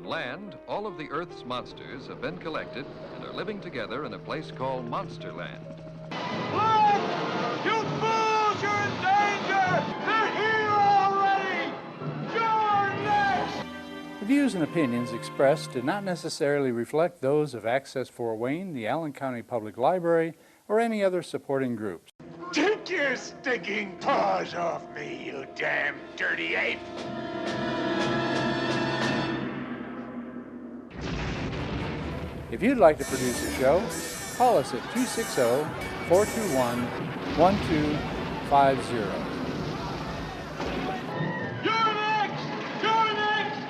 On land, all of the Earth's monsters have been collected and are living together in a place called Monsterland. Look! You fools! You're in danger! They're here already! You're next! The views and opinions expressed do not necessarily reflect those of Access Fort Wayne, the Allen County Public Library, or any other supporting groups. Take your stinking paws off me, you damn dirty ape! If you'd like to produce a show, call us at 260-421-1250. You're next! You're next!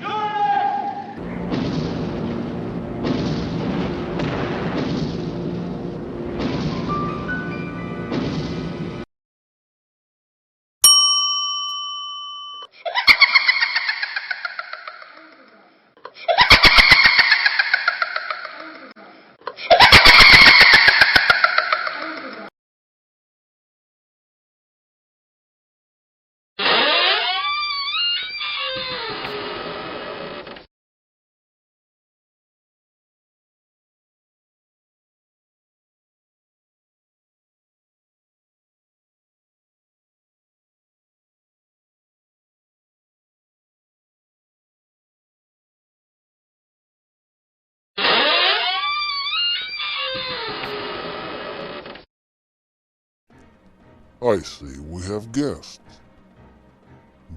You're next! I see we have guests.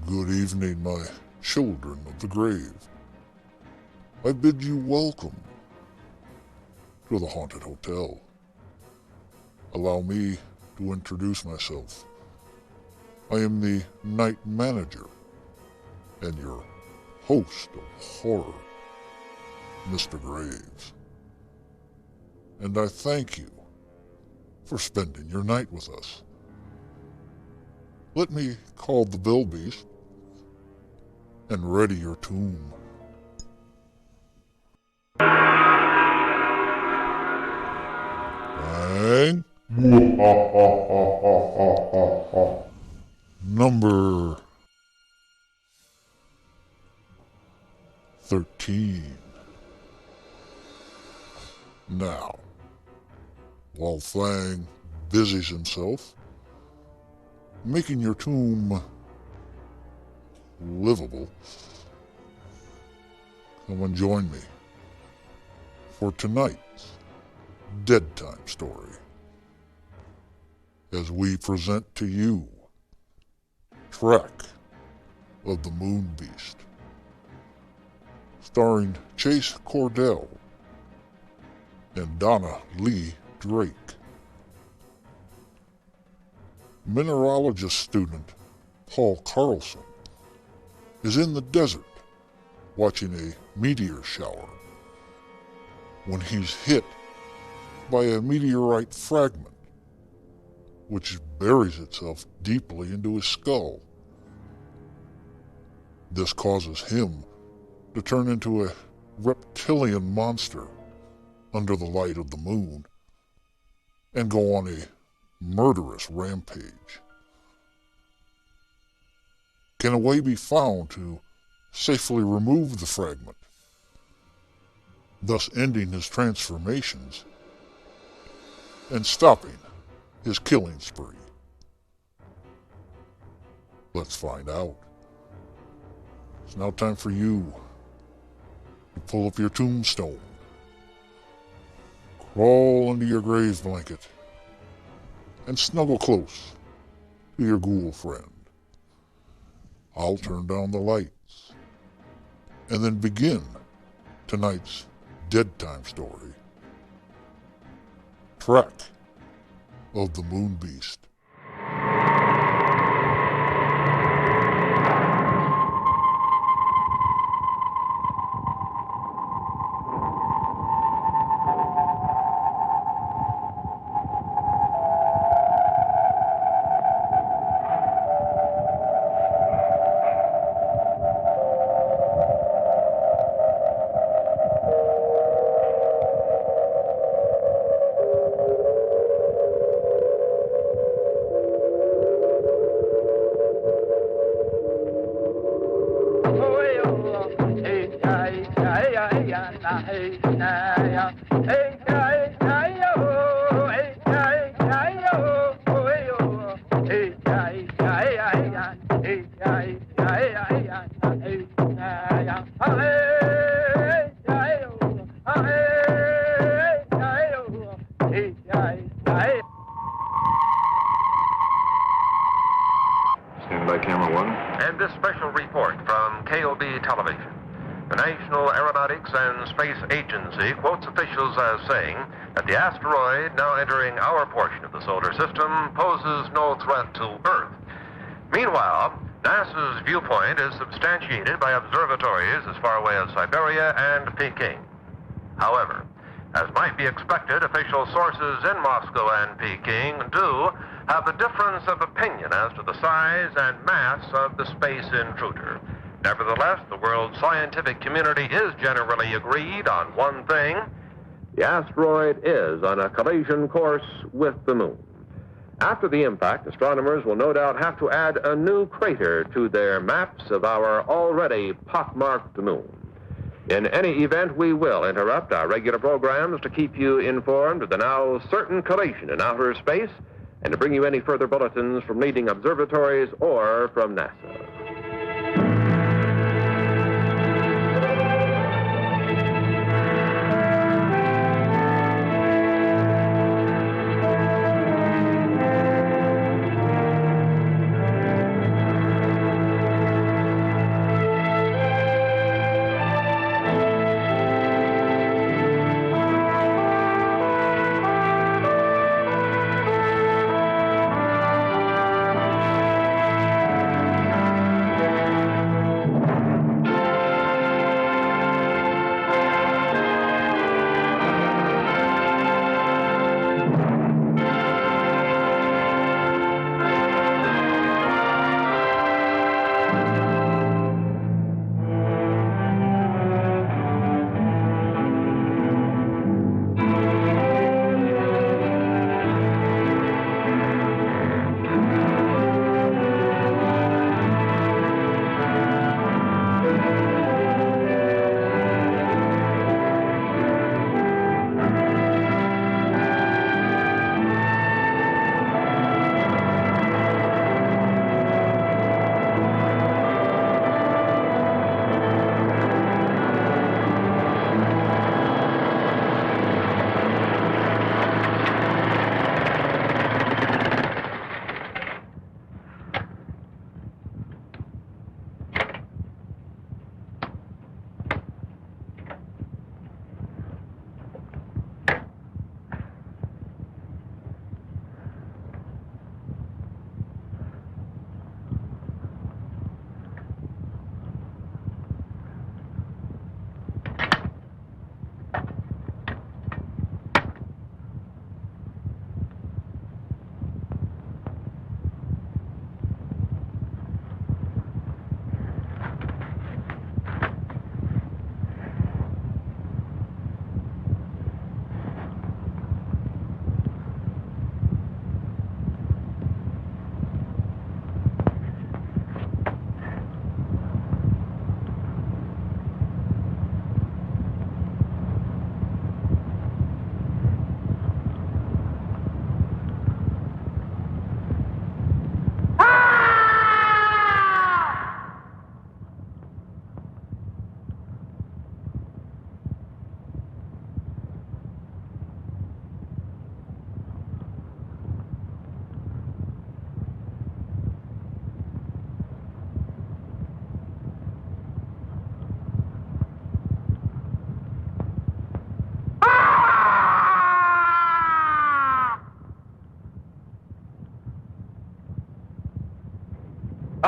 Good evening, my children of the grave. I bid you welcome to the Haunted Hotel. Allow me to introduce myself. I am the night manager and your host of horror, Mr. Graves. And I thank you for spending your night with us. Let me call the bilbies and ready your tomb. Bang. Number 13. Now, while Fang busies himself making your tomb livable, come and join me for tonight's Dead Time story as we present to you Trek of the Moon Beast, starring Chase Cordell and Donna Lee Drake. Mineralogist student Paul Carlson is in the desert watching a meteor shower when he's hit by a meteorite fragment which buries itself deeply into his skull. This causes him to turn into a reptilian monster under the light of the moon and go on a murderous rampage. Can a way be found to safely remove the fragment, thus ending his transformations and stopping his killing spree? Let's find out. It's now time for you to pull up your tombstone, crawl under your grave blanket, and snuggle close to your ghoul friend. I'll turn down the lights and then begin tonight's Dead Time story, Trek of the Moon Beast. Stand by camera one. And this special report from KOB Television. The National Aeronautics and Space Agency quotes officials as saying that the asteroid now entering our portion of the solar system poses no threat to Earth. Meanwhile, NASA's viewpoint is substantiated by observatories as far away as Siberia and Peking. However, as might be expected, official sources in Moscow and Peking do have a difference of opinion as to the size and mass of the space intruder. Nevertheless, the world's scientific community is generally agreed on one thing. The asteroid is on a collision course with the moon. After the impact, astronomers will no doubt have to add a new crater to their maps of our already pockmarked moon. In any event, we will interrupt our regular programs to keep you informed of the now certain collision in outer space and to bring you any further bulletins from leading observatories or from NASA.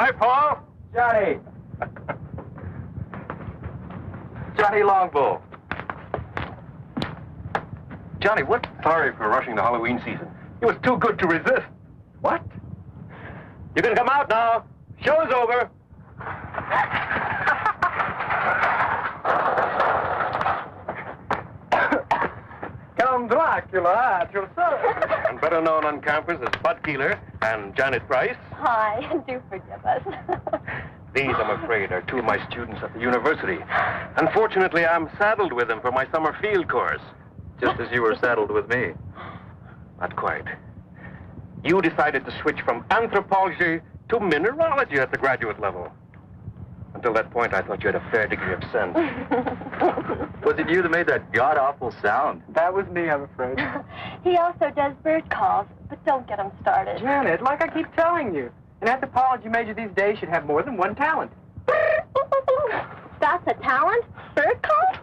Hi, Paul. Johnny! Johnny Longbow. Johnny, what? Sorry for rushing the Halloween season. It was too good to resist. What? You can come out now. Show's over. Count Dracula at your service. And better known on campus as Bud Keeler and Janet Price. Hi, do forgive us. These, I'm afraid, are two of my students at the university. Unfortunately, I'm saddled with them for my summer field course. Just as you were saddled with me. Not quite. You decided to switch from anthropology to mineralogy at the graduate level. Until that point, I thought you had a fair degree of sense. Was it you that made that god-awful sound? That was me, I'm afraid. He also does bird calls, but don't get him started. Janet, like I keep telling you, an anthropology major these days should have more than one talent. That's a talent? Bird calls?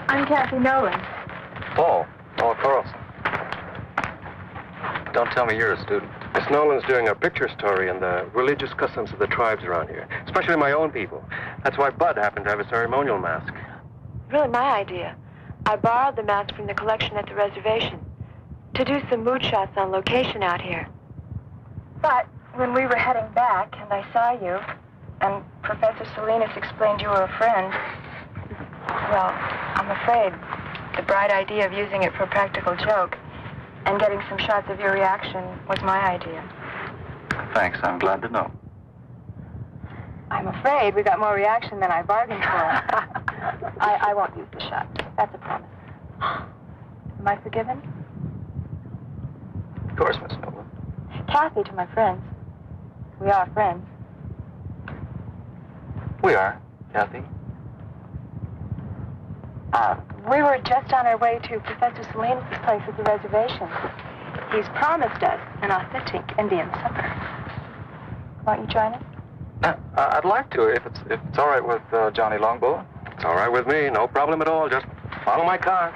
I'm Kathy Nolan. Paul Carlson. Don't tell me you're a student. Miss Nolan's doing a picture story on the religious customs of the tribes around here, especially my own people. That's why Bud happened to have a ceremonial mask. Really my idea. I borrowed the mask from the collection at the reservation to do some mood shots on location out here. But when we were heading back and I saw you, and Professor Salinas explained you were a friend, well, I'm afraid the bright idea of using it for a practical joke and getting some shots of your reaction was my idea. Thanks, I'm glad to know. I'm afraid we got more reaction than I bargained for. I won't use the shot. That's a promise. Am I forgiven? Of course, Miss Nolan. Kathy to my friends. We are friends. We are, Kathy. We were just on our way to Professor Salinas' place at the reservation. He's promised us an authentic Indian supper. Won't you join us? I'd like to, if it's all right with Johnny Longbow. It's all right with me, no problem at all. Just follow my car.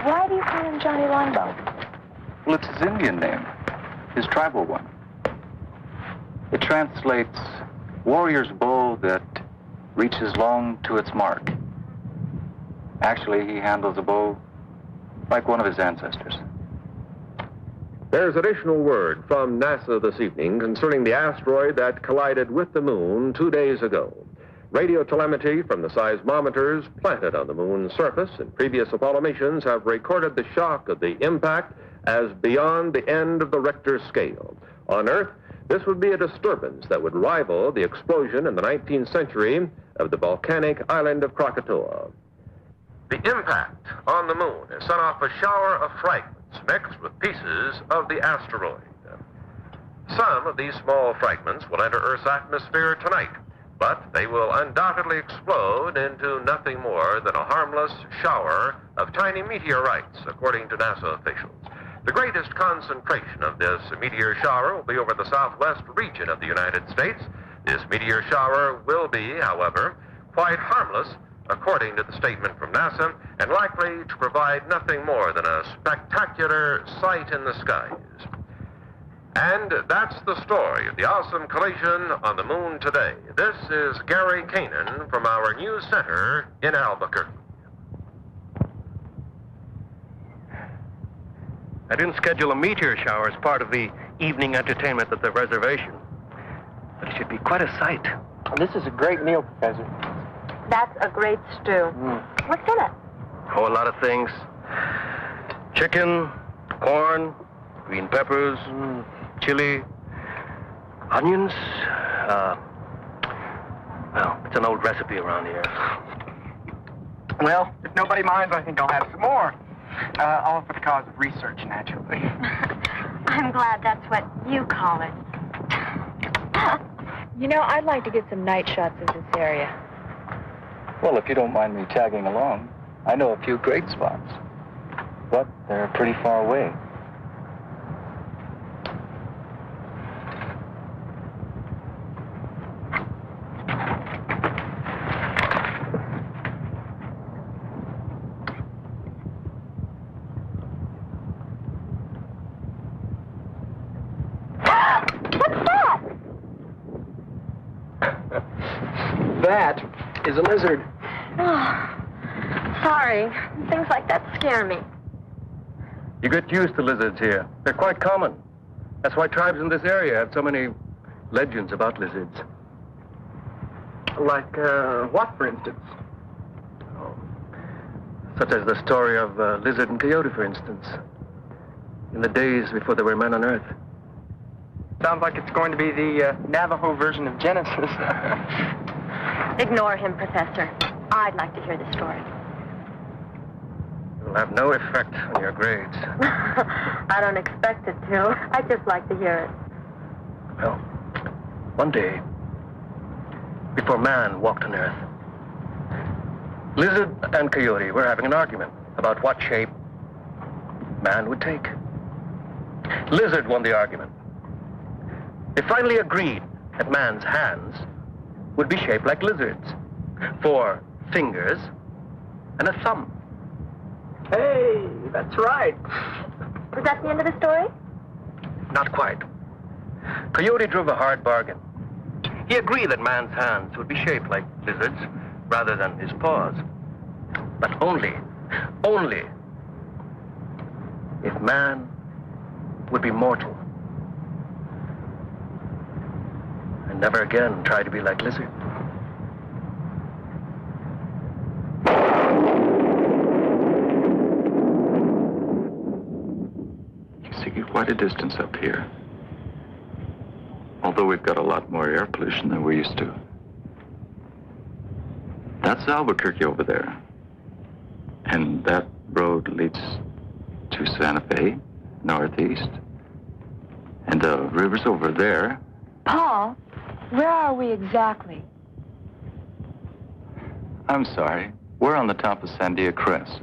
Why do you call him Johnny Longbow? Well, it's his Indian name, his tribal one. It translates warrior's bow that reaches long to its mark. Actually, he handles a bow like one of his ancestors. There's additional word from NASA this evening concerning the asteroid that collided with the moon 2 days ago. Radio telemetry from the seismometers planted on the moon's surface in previous Apollo missions have recorded the shock of the impact as beyond the end of the Richter scale. On Earth, this would be a disturbance that would rival the explosion in the 19th century of the volcanic island of Krakatoa. The impact on the moon has sent off a shower of fragments mixed with pieces of the asteroid. Some of these small fragments will enter Earth's atmosphere tonight, but they will undoubtedly explode into nothing more than a harmless shower of tiny meteorites, according to NASA officials. The greatest concentration of this meteor shower will be over the southwest region of the United States. This meteor shower will be, however, quite harmless, according to the statement from NASA, and likely to provide nothing more than a spectacular sight in the skies. And that's the story of the awesome collision on the moon today. This is Gary Kanan from our news center in Albuquerque. I didn't schedule a meteor shower as part of the evening entertainment at the reservation. But it should be quite a sight. This is a great meal, Professor. That's a great stew. What's in it? Oh, a lot of things. Chicken, corn, green peppers, chili, onions. Well, it's an old recipe around here. Well, if nobody minds, I think I'll have some more. All for the cause of research, naturally. I'm glad that's what you call it. You know, I'd like to get some night shots of this area. Well, if you don't mind me tagging along, I know a few great spots. But they're pretty far away. That is a lizard. Oh, sorry. Things like that scare me. You get used to lizards here. They're quite common. That's why tribes in this area have so many legends about lizards. Like, what, for instance? Such as the story of Lizard and Coyote, for instance. In the days before there were men on Earth. Sounds like it's going to be the Navajo version of Genesis. Ignore him, Professor. I'd like to hear the story. It will have no effect on your grades. I don't expect it to. I'd just like to hear it. Well, one day, before man walked on Earth, Lizard and Coyote were having an argument about what shape man would take. Lizard won the argument. They finally agreed that man's hands would be shaped like lizards. 4 fingers and a thumb. Hey, that's right. Was that the end of the story? Not quite. Coyote drove a hard bargain. He agreed that man's hands would be shaped like lizards rather than his paws. But only if man would be mortal and never again try to be like lizard. You see quite a distance up here. Although we've got a lot more air pollution than we used to. That's Albuquerque over there. And that road leads to Santa Fe, northeast. And the river's over there. Paul, where are we exactly? I'm sorry. We're on the top of Sandia Crest.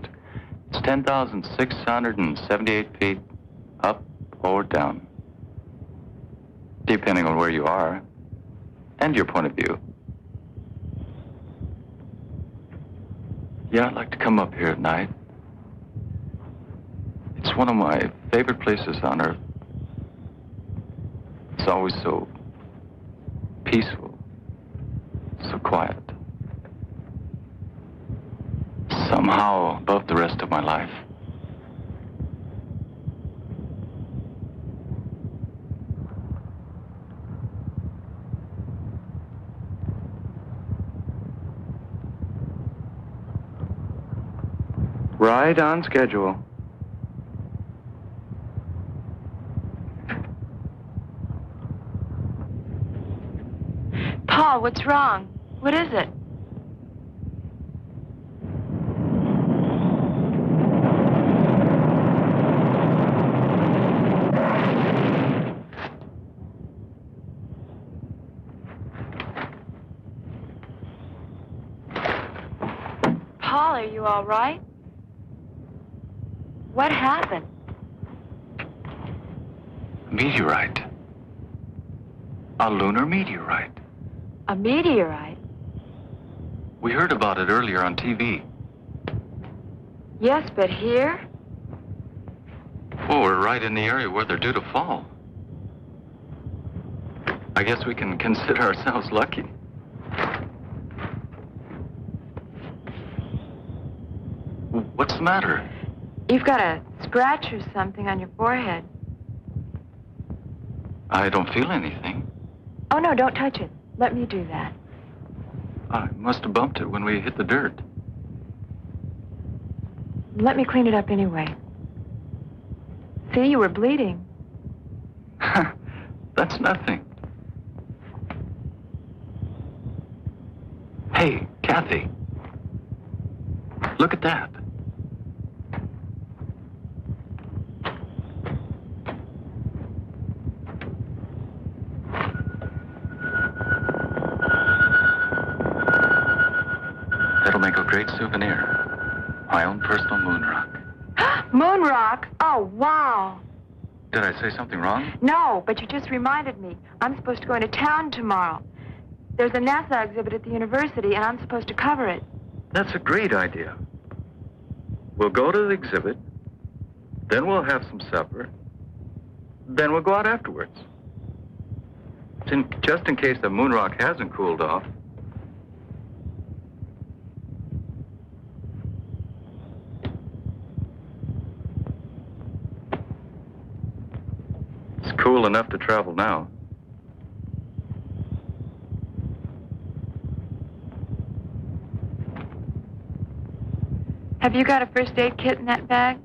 It's 10,678 feet up or down, depending on where you are and your point of view. Yeah, I'd like to come up here at night. It's one of my favorite places on Earth. It's always so peaceful, so quiet. Somehow above the rest of my life. Right on schedule. Paul, what's wrong? What is it? Paul, are you all right? What happened? Meteorite. A lunar meteorite. A meteorite? We heard about it earlier on TV. Yes, but here? Well, we're right in the area where they're due to fall. I guess we can consider ourselves lucky. What's the matter? You've got a scratch or something on your forehead. I don't feel anything. Oh, no, don't touch it. Let me do that. I must have bumped it when we hit the dirt. Let me clean it up anyway. See, you were bleeding. That's nothing. Hey, Kathy. Look at that. That'll make a great souvenir. My own personal moon rock. Moon rock? Oh, wow. Did I say something wrong? No, but you just reminded me. I'm supposed to go into town tomorrow. There's a NASA exhibit at the university, and I'm supposed to cover it. That's a great idea. We'll go to the exhibit, then we'll have some supper, then we'll go out afterwards. Just in case the moon rock hasn't cooled off. It's cool enough to travel now. Have you got a first aid kit in that bag?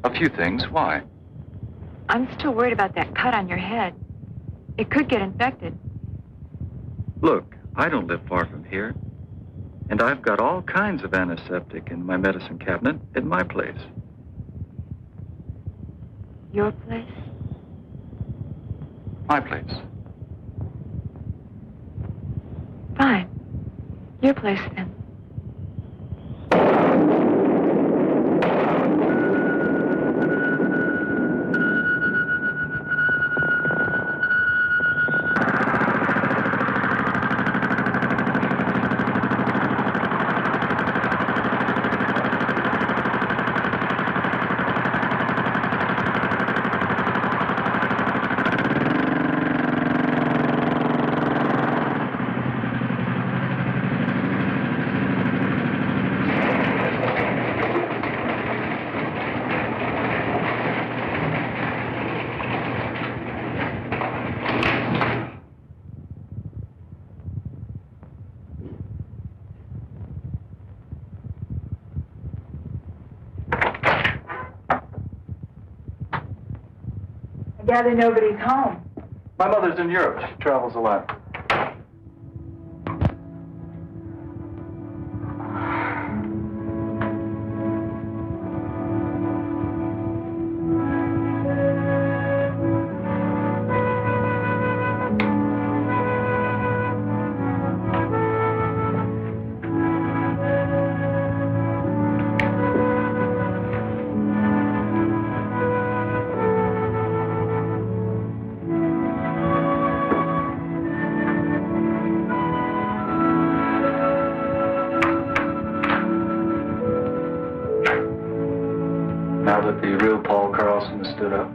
A few things. Why? I'm still worried about that cut on your head. It could get infected. Look, I don't live far from here. And I've got all kinds of antiseptic in my medicine cabinet at my place. Your place? My place. Fine. Your place, then. I gather nobody's home. My mother's in Europe. She travels a lot. Now that the real Paul Carlson has stood up,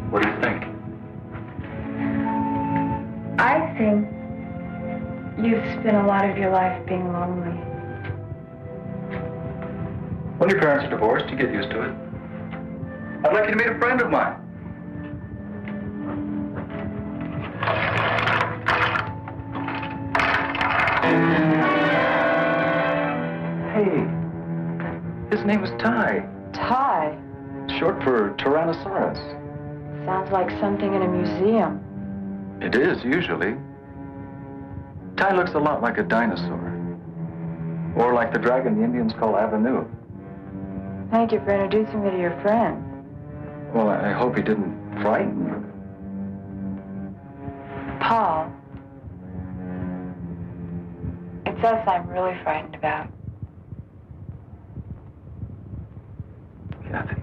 what do you think? I think you've spent a lot of your life being lonely. When your parents are divorced, you get used to it. I'd like you to meet a friend of mine. Hey, his name is Ty. Ty. Short for Tyrannosaurus. Sounds like something in a museum. It is, usually. Ty looks a lot like a dinosaur. Or like the dragon the Indians call Avenue. Thank you for introducing me to your friend. Well, I hope he didn't frighten you. Paul. It's us I'm really frightened about. Kathy.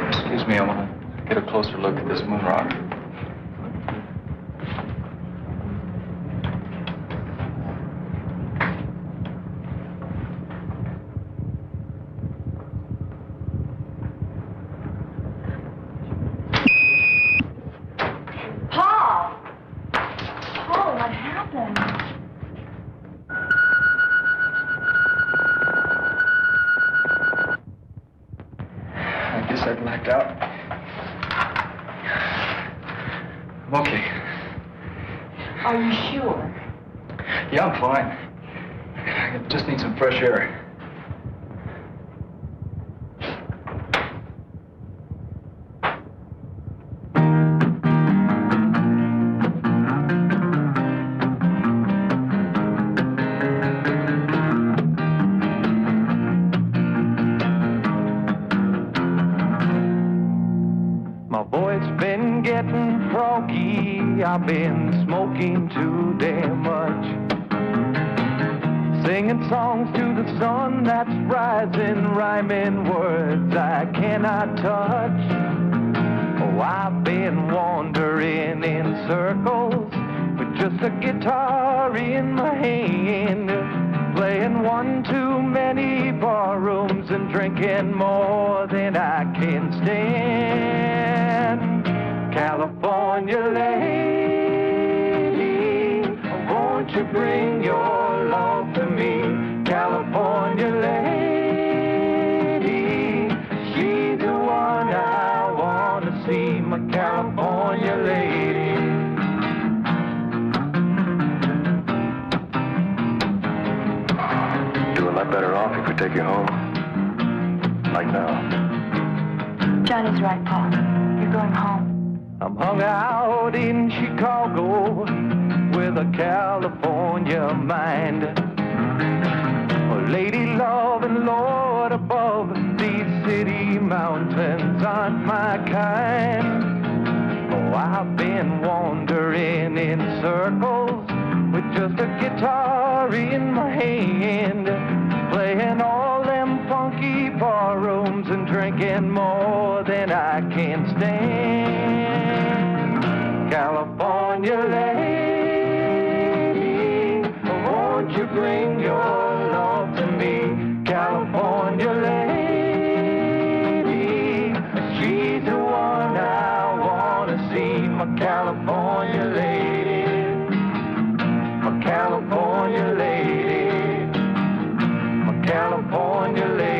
Excuse me, I want to get a closer look at this moon rock. Paul! Paul, what happened? I guess I blacked out. I'm okay. Are you sure? Yeah, I'm fine. I just need some fresh air. My voice been getting froggy. I've been smoking too damn much. Singing songs to the sun that's rising, rhyming words I cannot touch. Oh, I've been wandering in circles with just a guitar in my hand, playing one too many bar rooms and drinking more than I can stand. California lady, won't you bring your love to me? California lady, see my California lady. Do a lot better off if we take you home. Like now. Johnny's right, Paul. You're going home. I'm hung out in Chicago with a California mind. Oh, lady love and Lord above, these city mountains aren't my kind. Oh, I've been wandering in circles with just a guitar in my hand, playing all them funky bar rooms and drinking more than I can stand. California lady, won't you bring your love to me? California lady, she's the one I want to see. My California lady, my California lady, my California lady.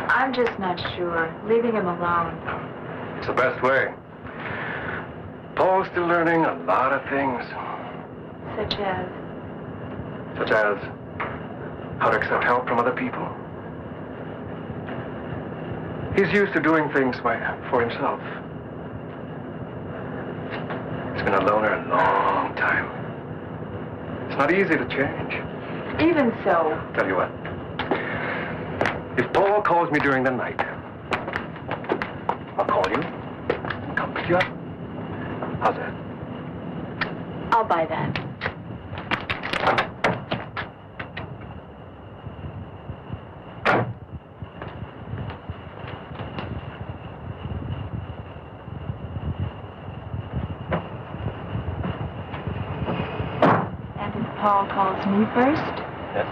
I'm just not sure. Leaving him alone. It's the best way. Paul's still learning a lot of things. Such as? Such as how to accept help from other people. He's used to doing things for himself. He's been a loner a long time. It's not easy to change. Even so. Tell you what. If Paul calls me during the night, I'll call you and come pick you up. How's that? I'll buy that. And if Paul calls me first? Yes.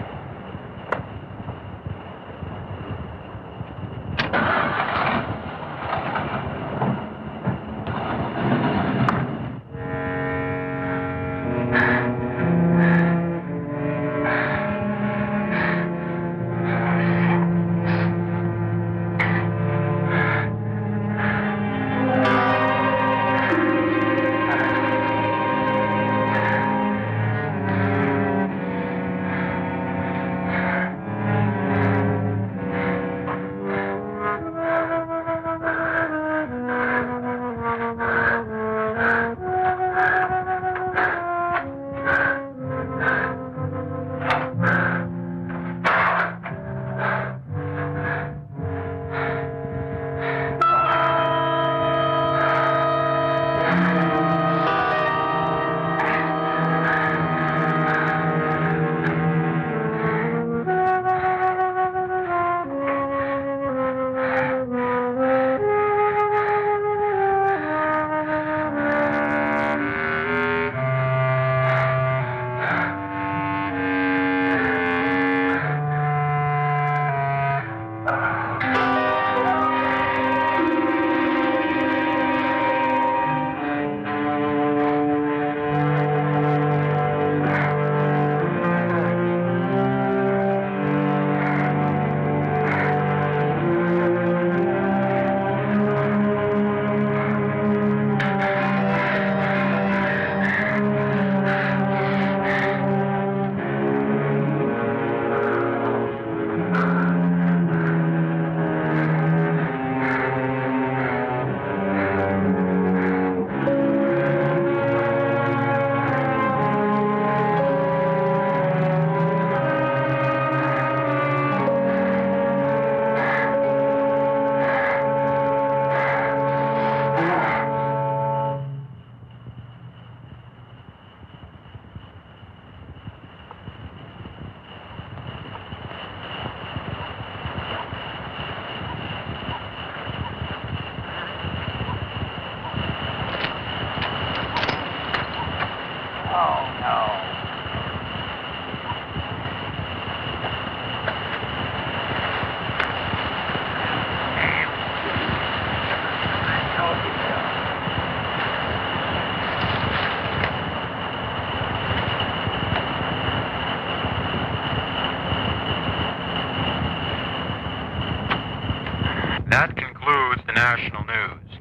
That concludes the national news.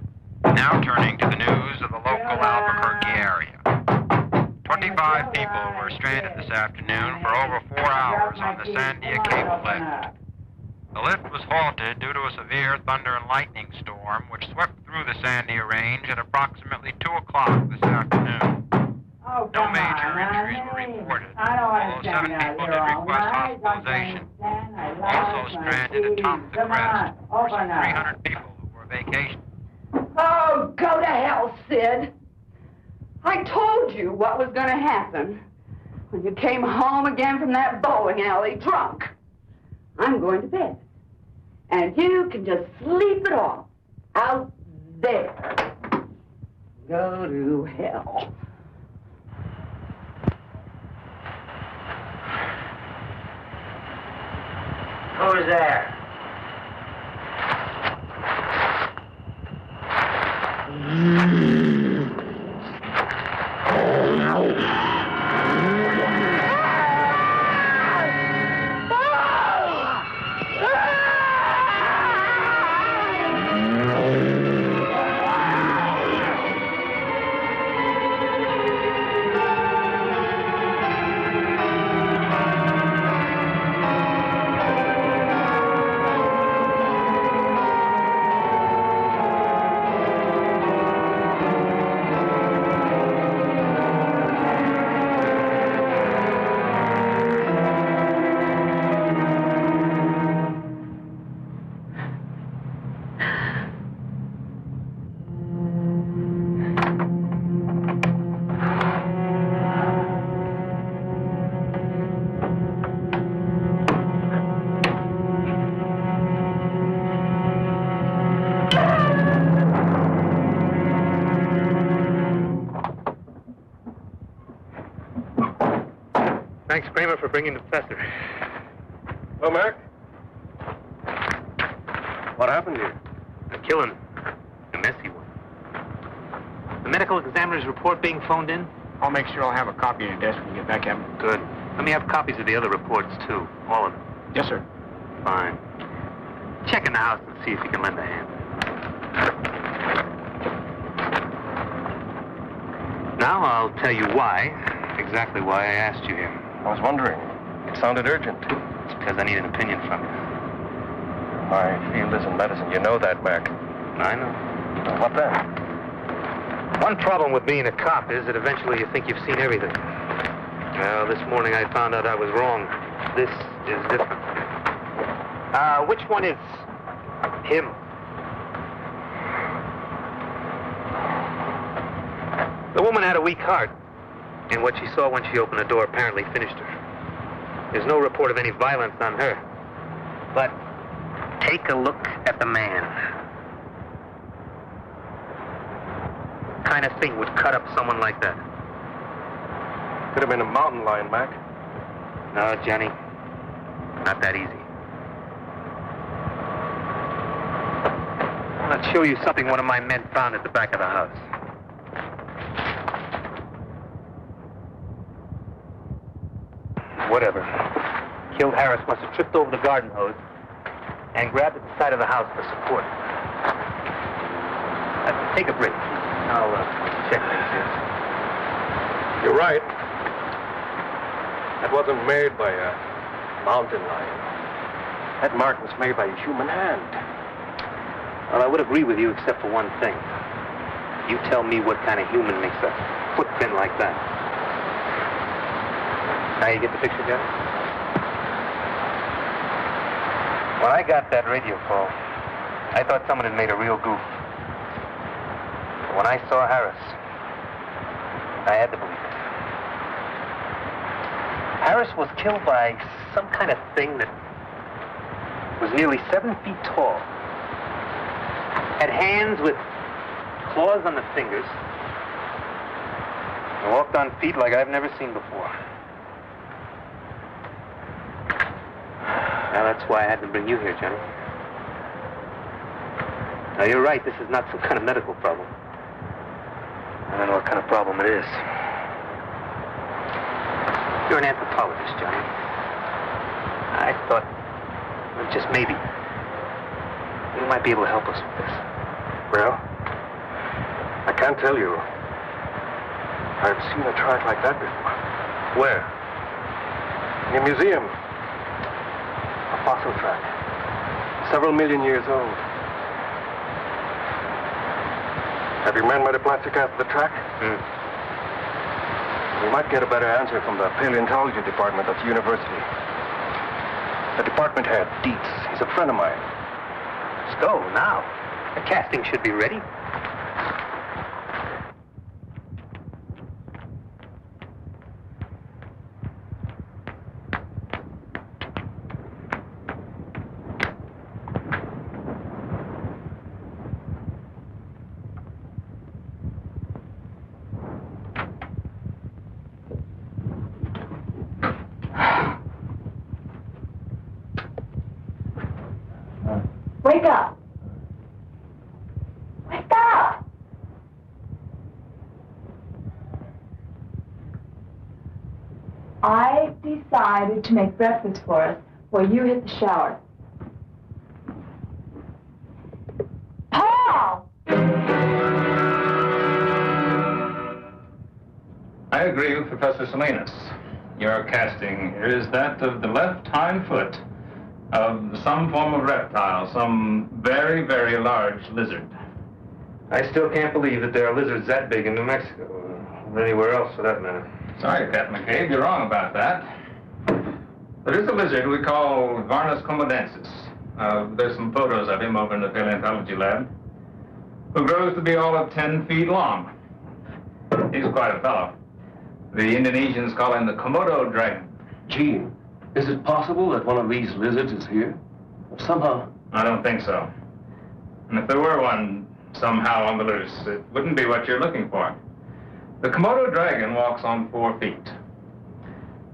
Now turning to the news of the local Albuquerque area. 25 people were stranded this afternoon for over 4 hours on the Sandia cable lift. The lift was halted due to a severe thunder and lightning storm which swept through the Sandia range at approximately 2 o'clock this afternoon. No major injuries were reported, although 7 people did request hospitalization. Also stranded atop the crest were some 300 people who were vacationing. Oh, go to hell, Sid. I told you what was going to happen when you came home again from that bowling alley drunk. I'm going to bed. And you can just sleep it off out there. Go to hell. Who's there? Thanks, Kramer, for bringing the professor. Hello, Mark. What happened here? A killing. A messy one. The medical examiner's report being phoned in? I'll make sure I'll have a copy on your desk when you get back, Captain. Good. Let me have copies of the other reports, too. All of them. Yes, sir. Fine. Check in the house and see if you can lend a hand. Now I'll tell you exactly why I asked you here. I was wondering. It sounded urgent. It's because I need an opinion from you. My field is in medicine. You know that, Mac. I know. Well, what then? One problem with being a cop is that eventually you think you've seen everything. Well, this morning I found out I was wrong. This is different. Which one is him? The woman had a weak heart, and what she saw when she opened the door apparently finished her. There's no report of any violence on her. But take a look at the man. What kind of thing would cut up someone like that? Could have been a mountain lion, Mac. No, Johnny. Not that easy. Let's show you something one of my men found at the back of the house. Whatever. Killed Harris must have tripped over the garden hose and grabbed at the side of the house for support. Take a break. I'll check things here. You're right. That wasn't made by a mountain lion. That mark was made by a human hand. Well, I would agree with you except for one thing. You tell me what kind of human makes a footprint like that. Now you get the picture, Johnny? When I got that radio call, I thought someone had made a real goof. But when I saw Harris, I had to believe it. Harris was killed by some kind of thing that was nearly 7 feet tall. Had hands with claws on the fingers. And walked on feet like I've never seen before. Now, that's why I had to bring you here, Johnny. Now, you're right. This is not some kind of medical problem. I don't know what kind of problem it is. You're an anthropologist, Johnny. I thought, well, just maybe, You might be able to help us with this. Well, I can't tell you. I've seen a track like that before. Where? In a museum. A fossil track. Several million years old. Have your men made a plastic cast of the track? We might get a better answer from the paleontology department at the university. The department head, Dietz, he's a friend of mine. Let's go now. The casting should be ready. Wake up! Wake up! I decided to make breakfast for us while you hit the shower. Paul! I agree with Professor Salinas. Your casting is that of the left hind foot of some form of reptile, some very, very large lizard. I still can't believe that there are lizards that big in New Mexico, or anywhere else for that matter. Sorry, Captain McCabe, you're wrong about that. There is a lizard we call Varnus comodensis. There's some photos of him over in the paleontology lab, who grows to be all of 10 feet long. He's quite a fellow. The Indonesians call him the Komodo dragon. Gee, is it possible that one of these lizards is here? Somehow. I don't think so. And if there were one somehow on the loose, it wouldn't be what you're looking for. The Komodo dragon walks on 4 feet.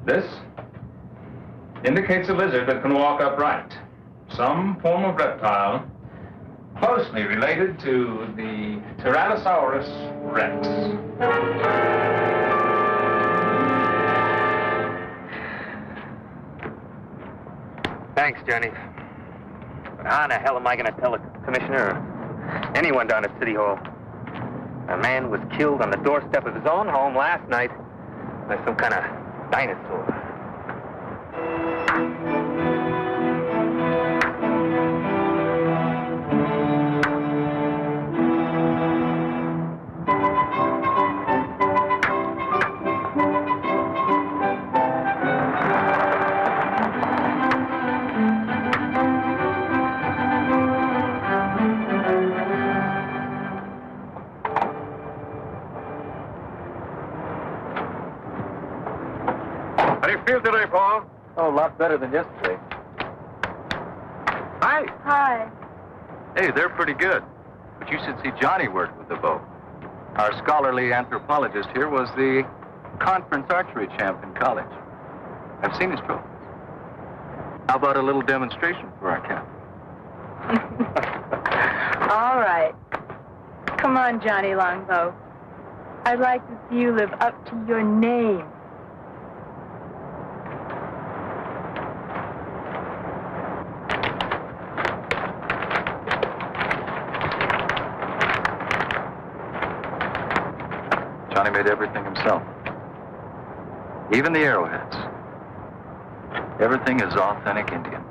This indicates a lizard that can walk upright. Some form of reptile closely related to the Tyrannosaurus rex. Thanks, Johnny. But how in the hell am I going to tell the commissioner or anyone down at City Hall? A man was killed on the doorstep of his own home last night by some kind of dinosaur. How do you feel today, Paul? Oh, a lot better than yesterday. Hi. Hi. Hey, they're pretty good. But you should see Johnny work with the bow. Our scholarly anthropologist here was the conference archery champ in college. I've seen his trophies. How about a little demonstration for our captain? All right. Come on, Johnny Longbow. I'd like to see you live up to your name. Johnny made everything himself. Even the arrowheads. Everything is authentic Indian.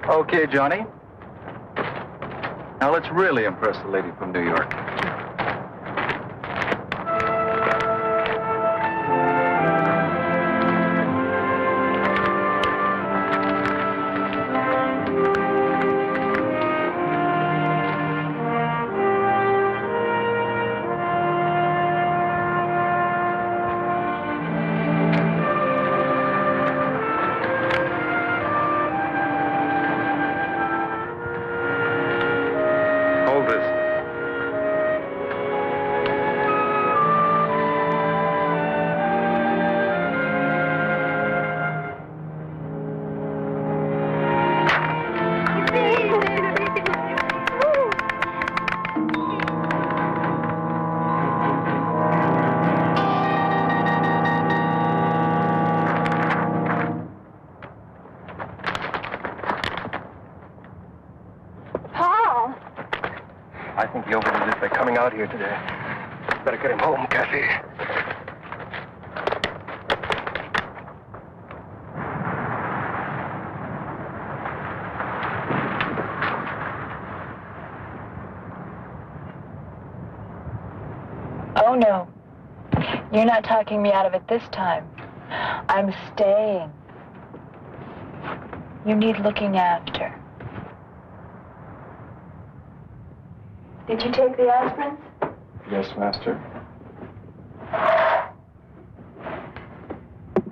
Okay, Johnny. Now let's really impress the lady from New York. coming out here today. Better get him home, Kathy. Oh, no. You're not talking me out of it this time. I'm staying. You need looking after. Did you take the aspirins? Yes, Master.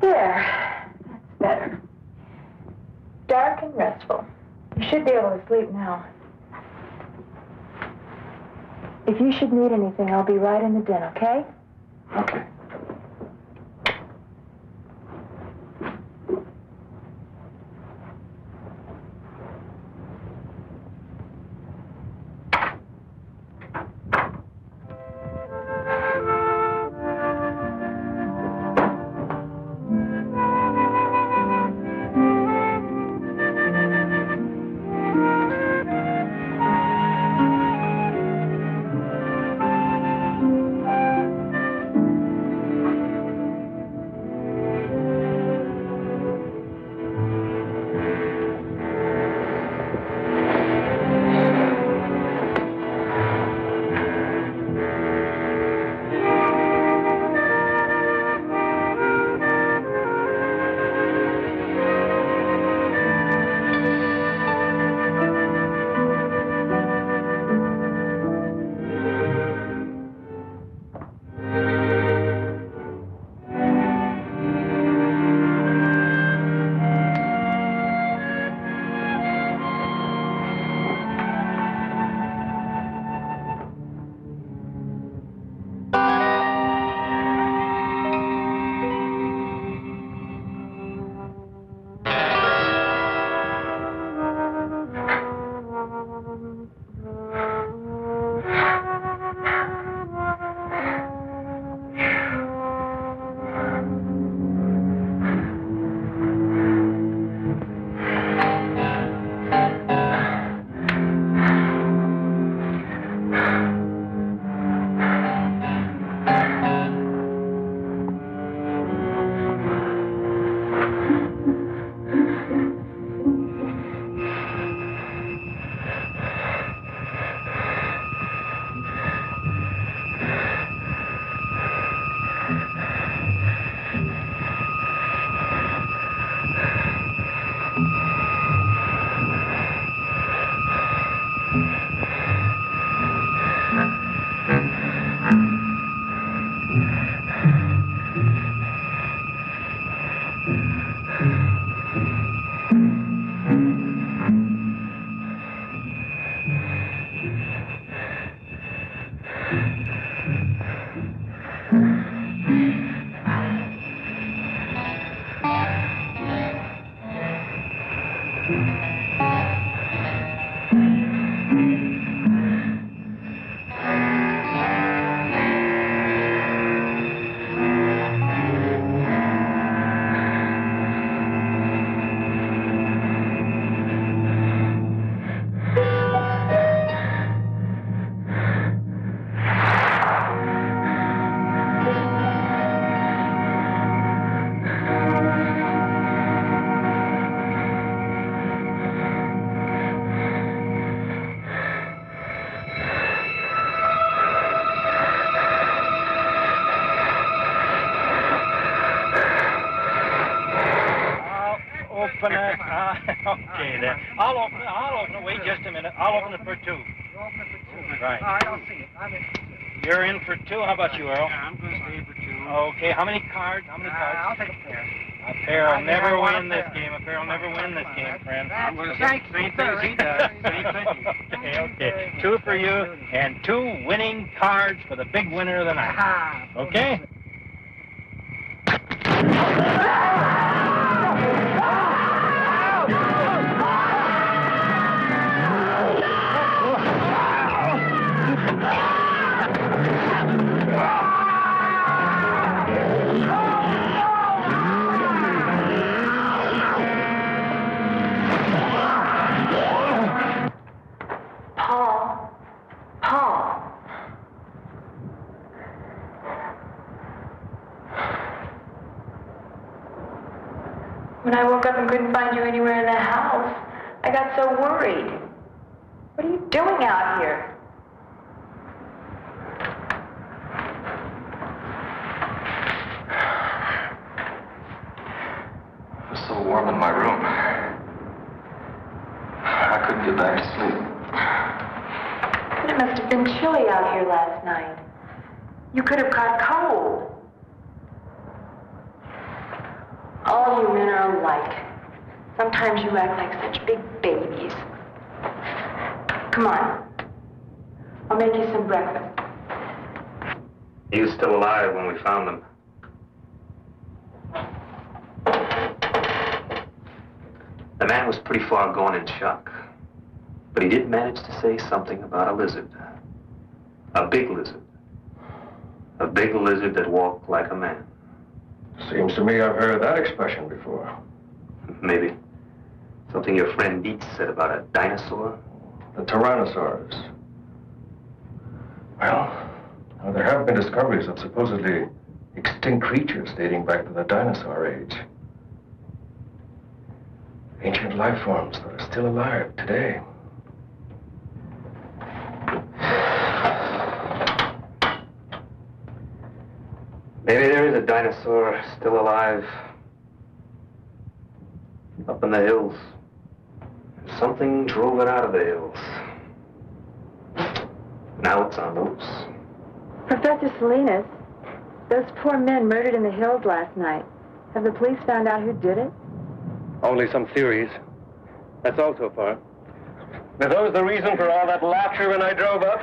There. That's better. Dark and restful. You should be able to sleep now. If you should need anything, I'll be right in the den, okay? Okay. Open it. Okay, then. I'll open it. Wait just a minute. I'll open it for two. You'll open it for two. Right. I don't see it. I'm in for two. You're in for two. How about you, Earl? Yeah, I'm going to stay for two. Okay. How many cards? I'll take a pair. A pair will never I win this game. A pair will never win this game, friend. I'm going to say same thing as he does. Same thing. Okay. Two for you and two winning cards for the big winner of the night. Okay? When I woke up and couldn't find you anywhere in the house, I got so worried. What are you doing out here? It was so warm in my room. I couldn't get back to sleep. But it must have been chilly out here last night. You could have caught cold. All you men are alike. Sometimes you act like such big babies. Come on. I'll make you some breakfast. He was still alive when we found him. The man was pretty far gone in shock. But he did manage to say something about a lizard. A big lizard. A big lizard that walked like a man. Seems to me I've heard that expression before. Maybe. Something your friend Dietz said about a dinosaur? The Tyrannosaurus. Well, now there have been discoveries of supposedly extinct creatures dating back to the dinosaur age. Ancient life forms that are still alive today. Maybe there is a dinosaur still alive. Up in the hills. Something drove it out of the hills. Now it's on the loose. Professor Salinas, those poor men murdered in the hills last night. Have the police found out who did it? Only some theories. That's all so far. Were those the reason for all that laughter when I drove up?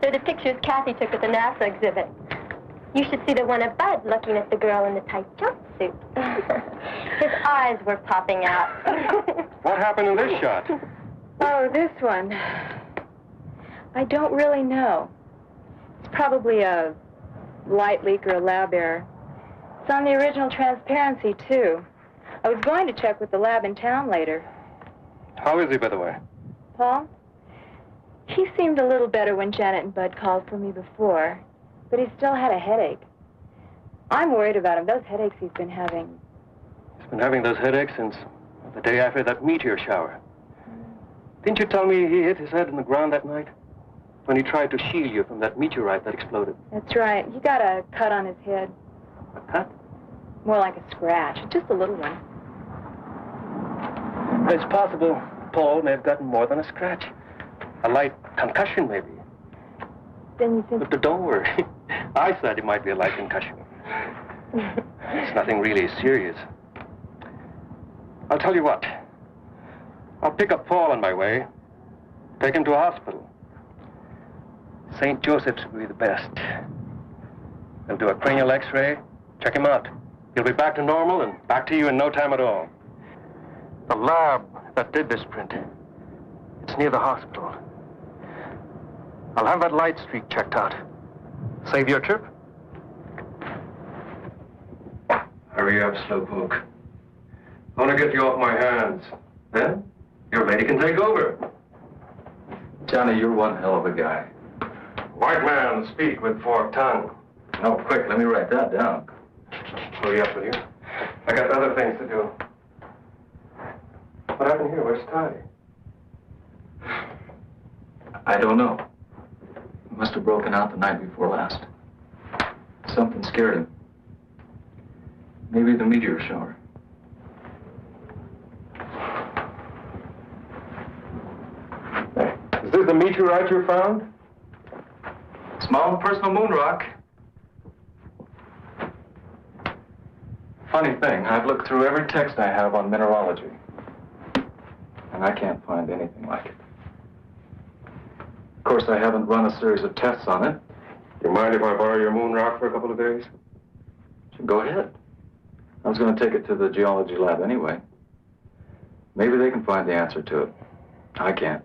They're the pictures Kathy took at the NASA exhibit. You should see the one of Bud looking at the girl in the tight jumpsuit. His eyes were popping out. What happened in this shot? Oh, this one. I don't really know. It's probably a light leak or a lab error. It's on the original transparency, too. I was going to check with the lab in town later. How is he, by the way? Paul? He seemed a little better when Janet and Bud called for me before, but he still had a headache. I'm worried about him. Those headaches he's been having. He's been having those headaches since the day after that meteor shower. Didn't you tell me he hit his head in the ground that night? When he tried to shield you from that meteorite that exploded. That's right. He got a cut on his head. A cut? More like a scratch. Just a little one. It's possible Paul may have gotten more than a scratch. A light concussion, maybe. Then you think... But don't worry. I said it might be a light concussion. It's nothing really serious. I'll tell you what. I'll pick up Paul on my way. Take him to a hospital. St. Joseph's will be the best. They'll do a cranial x-ray, check him out. He'll be back to normal and back to you in no time at all. The lab that did this print, it's near the hospital. I'll have that light streak checked out. Save your trip? Hurry up, Slowpoke. I want to get you off my hands. Then, your lady can take over. Johnny, you're one hell of a guy. White man, speak with forked tongue. No, quick, let me write that down. Hurry up, will you? I got other things to do. What happened here? Where's Toddy? I don't know. He must have broken out the night before last. Something scared him. Maybe the meteor shower. Is this the meteorite you found? Small personal moon rock. Funny thing, I've looked through every text I have on mineralogy, and I can't find anything like it. Of course, I haven't run a series of tests on it. You mind if I borrow your moon rock for a couple of days? Go ahead. I was going to take it to the geology lab anyway. Maybe they can find the answer to it. I can't.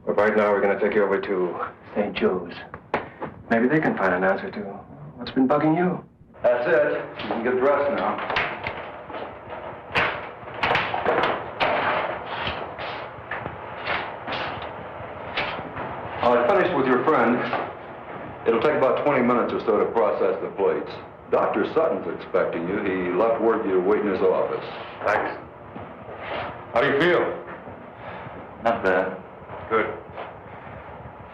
Well, right now we're going to take you over to St. Joe's. Maybe they can find an answer to what's been bugging you. That's it. You can get dressed now. I finished with your friend. It'll take about 20 minutes or so to process the plates. Dr. Sutton's expecting you. He left word you wait in his office. Thanks. How do you feel? Not bad. Good.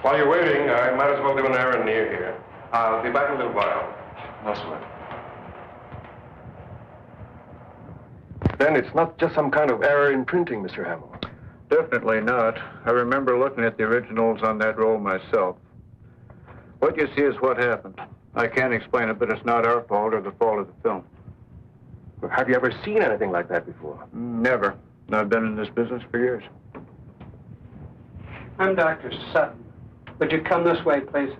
While you're waiting, I might as well do an errand near here. I'll be back in a little while. No sweat. Then it's not just some kind of error in printing, Mr. Hamill. Definitely not. I remember looking at the originals on that roll myself. What you see is what happened. I can't explain it, but it's not our fault or the fault of the film. But have you ever seen anything like that before? Never. I've been in this business for years. I'm Dr. Sutton. Would you come this way, please?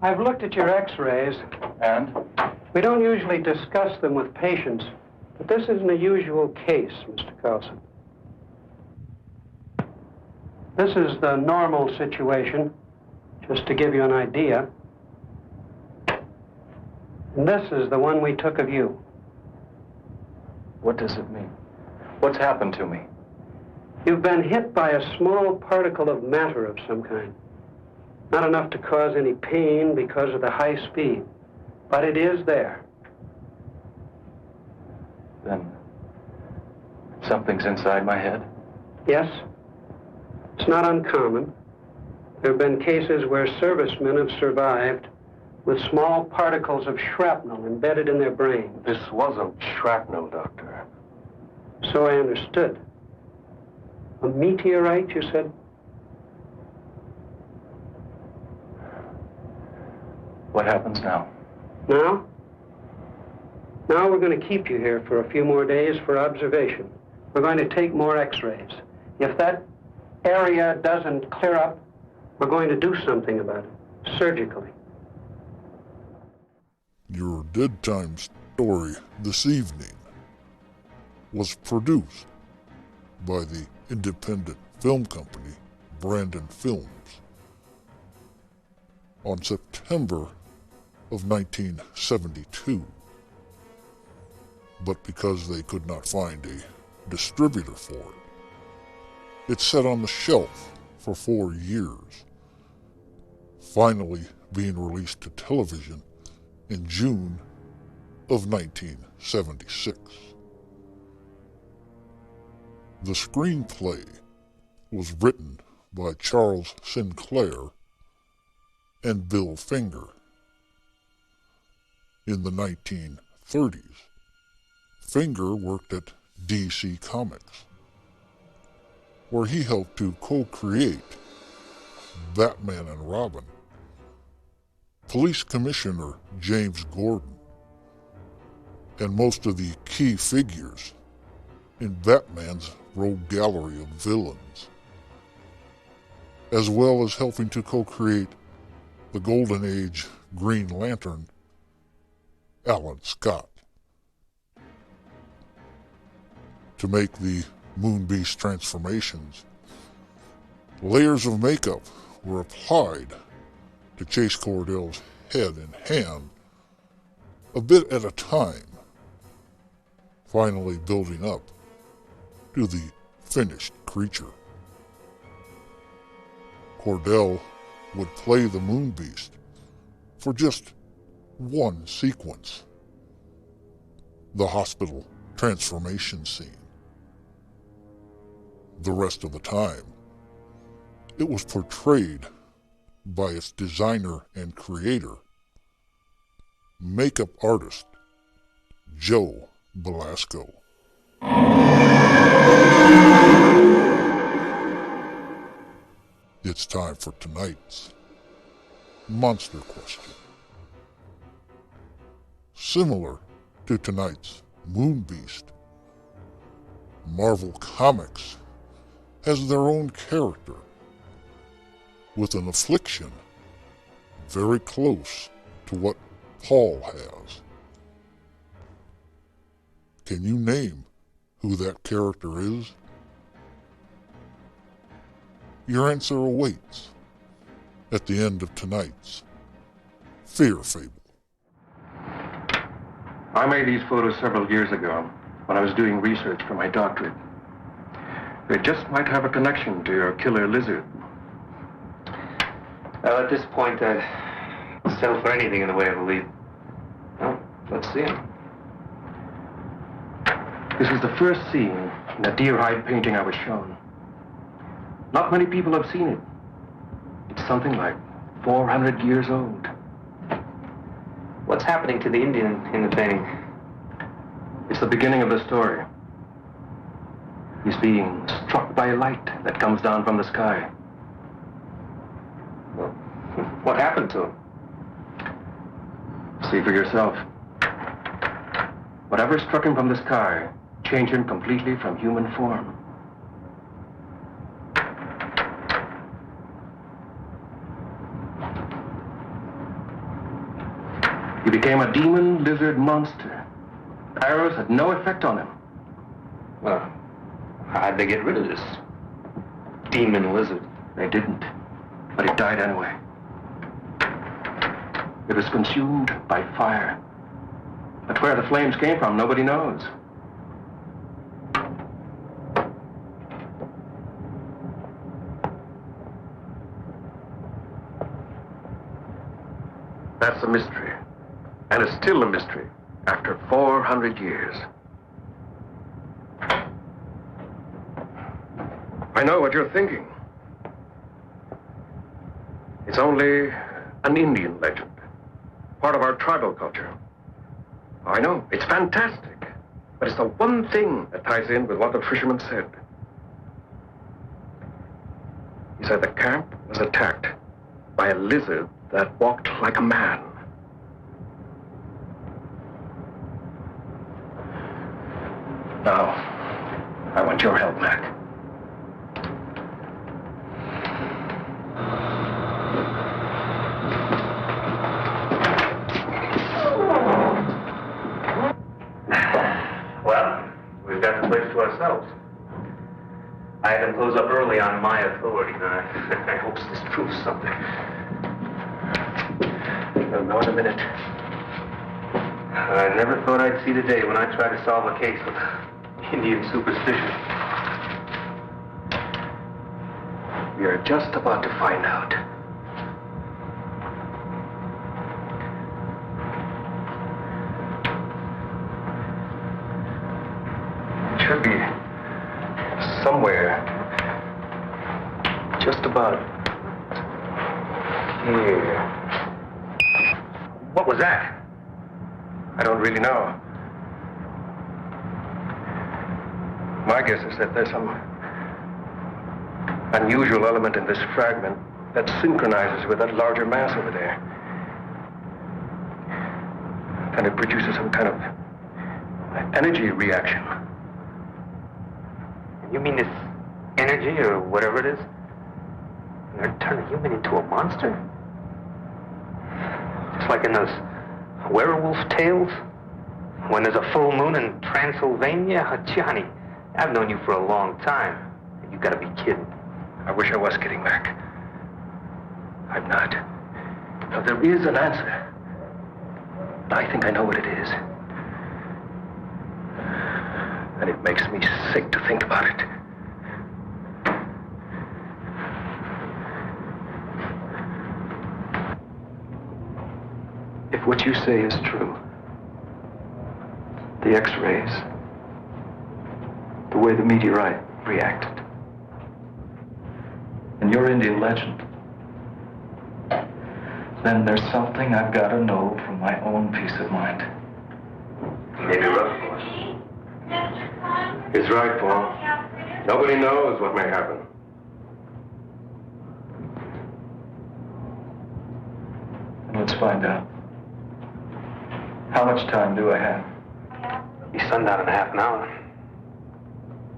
I've looked at your x-rays. And? We don't usually discuss them with patients, but this isn't a usual case, Mr. Carlson. This is the normal situation, just to give you an idea. And this is the one we took of you. What does it mean? What's happened to me? You've been hit by a small particle of matter of some kind. Not enough to cause any pain because of the high speed, but it is there. Then something's inside my head? Yes. It's not uncommon. There have been cases where servicemen have survived with small particles of shrapnel embedded in their brain. This wasn't shrapnel, Doctor. So I understood. A meteorite, you said? What happens now? Now? Now we're going to keep you here for a few more days for observation. We're going to take more x-rays. If that area doesn't clear up, we're going to do something about it, surgically. Your Dead Time story this evening was produced by the independent film company Brandon Films on September of 1972. But because they could not find a distributor for it, it sat on the shelf for 4 years, finally being released to television in June of 1976. The screenplay was written by Charles Sinclair and Bill Finger. In the 1930s, Finger worked at DC Comics, where he helped to co-create Batman and Robin, Police Commissioner James Gordon, and most of the key figures in Batman's rogue gallery of villains, as well as helping to co-create the Golden Age Green Lantern, Alan Scott. To make the Moonbeast transformations, layers of makeup were applied to Chase Cordell's head and hand, a bit at a time, finally building up to the finished creature. Cordell would play the Moonbeast for just one sequence, the hospital transformation scene. The rest of the time, it was portrayed by its designer and creator, makeup artist Joe Belasco. It's time for tonight's monster question. Similar to tonight's Moonbeast, Marvel Comics has their own character with an affliction very close to what Paul has. Can you name who that character is? Your answer awaits at the end of tonight's Fear Fable. I made these photos several years ago when I was doing research for my doctorate. They just might have a connection to your killer lizard. Well, at this point, I'd sell for anything in the way of a lead. Well, Let's see him. This is the first scene in the deer hide painting I was shown. Not many people have seen it. It's something like 400 years old. What's happening to the Indian in the painting? It's the beginning of the story. He's being struck by light that comes down from the sky. Well, what happened to him? See for yourself. Whatever struck him from the sky changed him completely from human form. He became a demon lizard monster. Arrows had no effect on him. Well, how'd they get rid of this demon lizard? They didn't, but it died anyway. It was consumed by fire. But where the flames came from, nobody knows. That's a mystery. And it's still a mystery after 400 years. I know what you're thinking. It's only an Indian legend, part of our tribal culture. I know, it's fantastic, but it's the one thing that ties in with what the fisherman said. He said the camp was attacked by a lizard that walked like a man. Now, I want your help, Mac. Well, we've got the place to ourselves. I had them close up early on my authority, and I hope this proves something. I'll know in a minute. I never thought I'd see the day when I tried to solve a case with Indian superstition. We are just about to find out. It should be somewhere just about here. What was that? I don't really know. My guess is that there's some unusual element in this fragment that synchronizes with that larger mass over there. And it produces some kind of energy reaction. You mean this energy, or whatever it is, they're turning a human into a monster? Just like in those werewolf tales? When there's a full moon in Transylvania? Johnny, I've known you for a long time. You gotta be kidding. I wish I was kidding, Mac. I'm not. Now, there is an answer. But I think I know what it is. And it makes me sick to think about it. If what you say is true, the X-rays, the way the meteorite reacted, and your Indian legend, then there's something I've got to know for my own peace of mind. Maybe rough, boy. He's right, Paul. Nobody knows what may happen. Let's find out. How much time do I have? Be sundown in half an hour.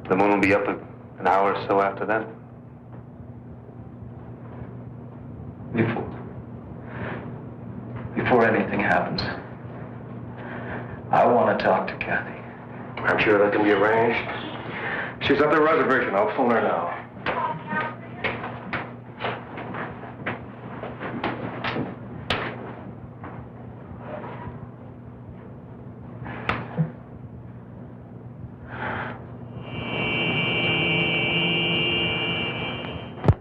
The moon will be up an hour or so after that. Before anything happens, I want to talk to Kathy. I'm sure that can be arranged. She's at the reservation. I'll phone her now.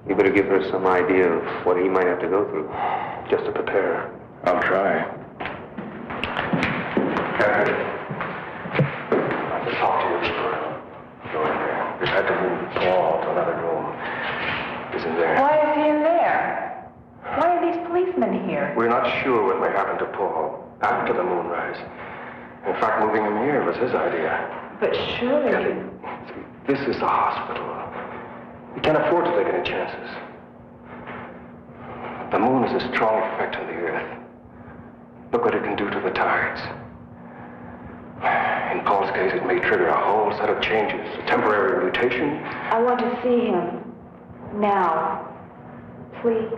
You better give her some idea of what he might have to go through, just to prepare her. I'll try. Paul to another room. He's in there. Why is he in there? Why are these policemen here? We're not sure what may happen to Paul after the moonrise. In fact, moving him here was his idea. But surely... Kathy, this is a hospital. We can't afford to take any chances. The moon is a strong effect on the Earth. Look what it can do to the tides. In Paul's case, it may trigger a whole set of changes, a temporary mutation. I want to see him. Now. Please.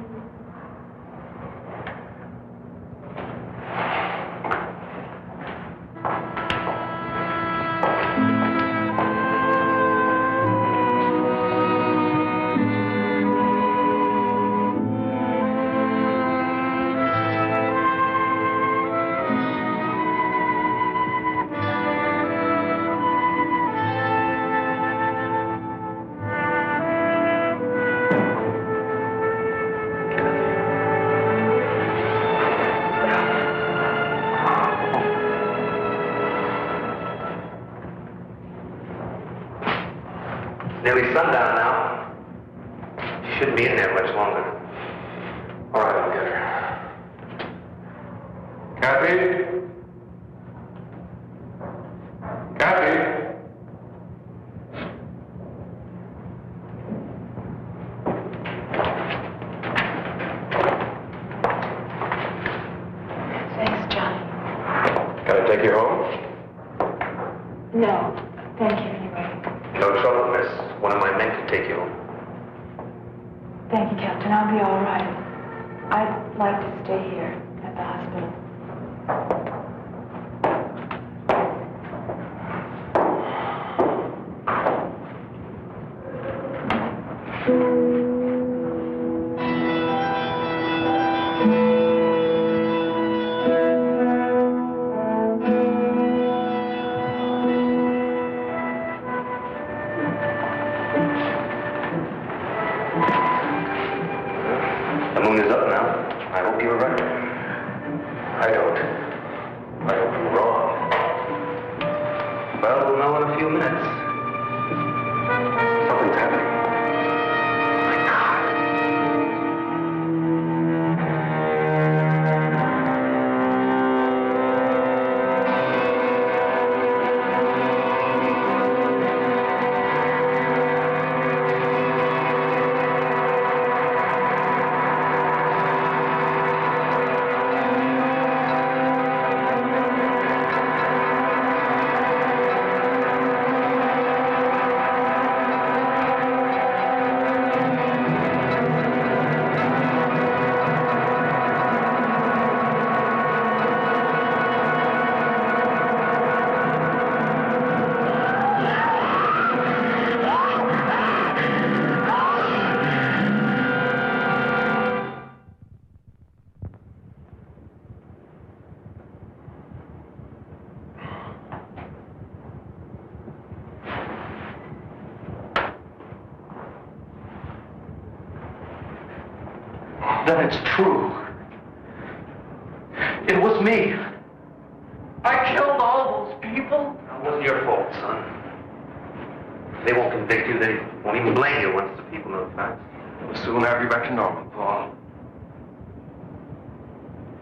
Nearly sundown now. She shouldn't be in there much longer. All right, I'll get her. Kathy? Kathy? Thanks, Johnny. Can I take you home? No, thank you anyway. No trouble, miss. One of my men can take you home. Thank you, Captain. I'll be all right. I'd like to stay here at the hospital. The moon is up now. I hope you were right. I don't. I hope I'm wrong. Well, we'll know in a few minutes. Something's happening. Then it's true. It was me. I killed all those people. It wasn't your fault, son. They won't convict you. They won't even blame you once the people know the facts. We'll soon have you back to normal, Paul.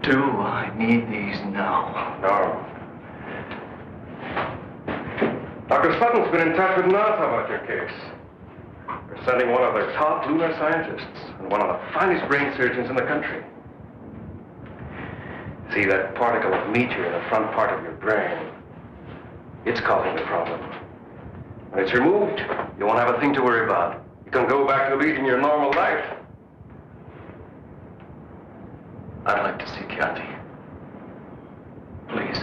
Do I need these now? No. Dr. Sutton's been in touch with NASA about your case. They're sending one of their top lunar scientists and one of the finest brain surgeons in the country. See, that particle of meteor in the front part of your brain, it's causing the problem. When it's removed, you won't have a thing to worry about. You can go back to leading your normal life. I'd like to see Kathy. Please.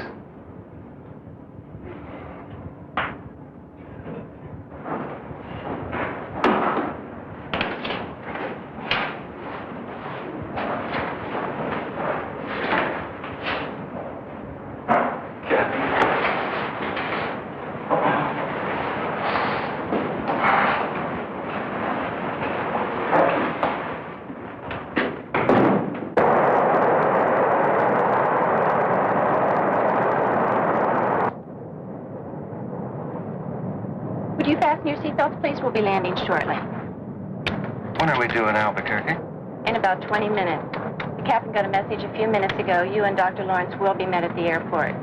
you fasten your seatbelts, please? We'll be landing shortly. When are we due in Albuquerque? In about 20 minutes. The captain got a message a few minutes ago. You and Dr. Lawrence will be met at the airport.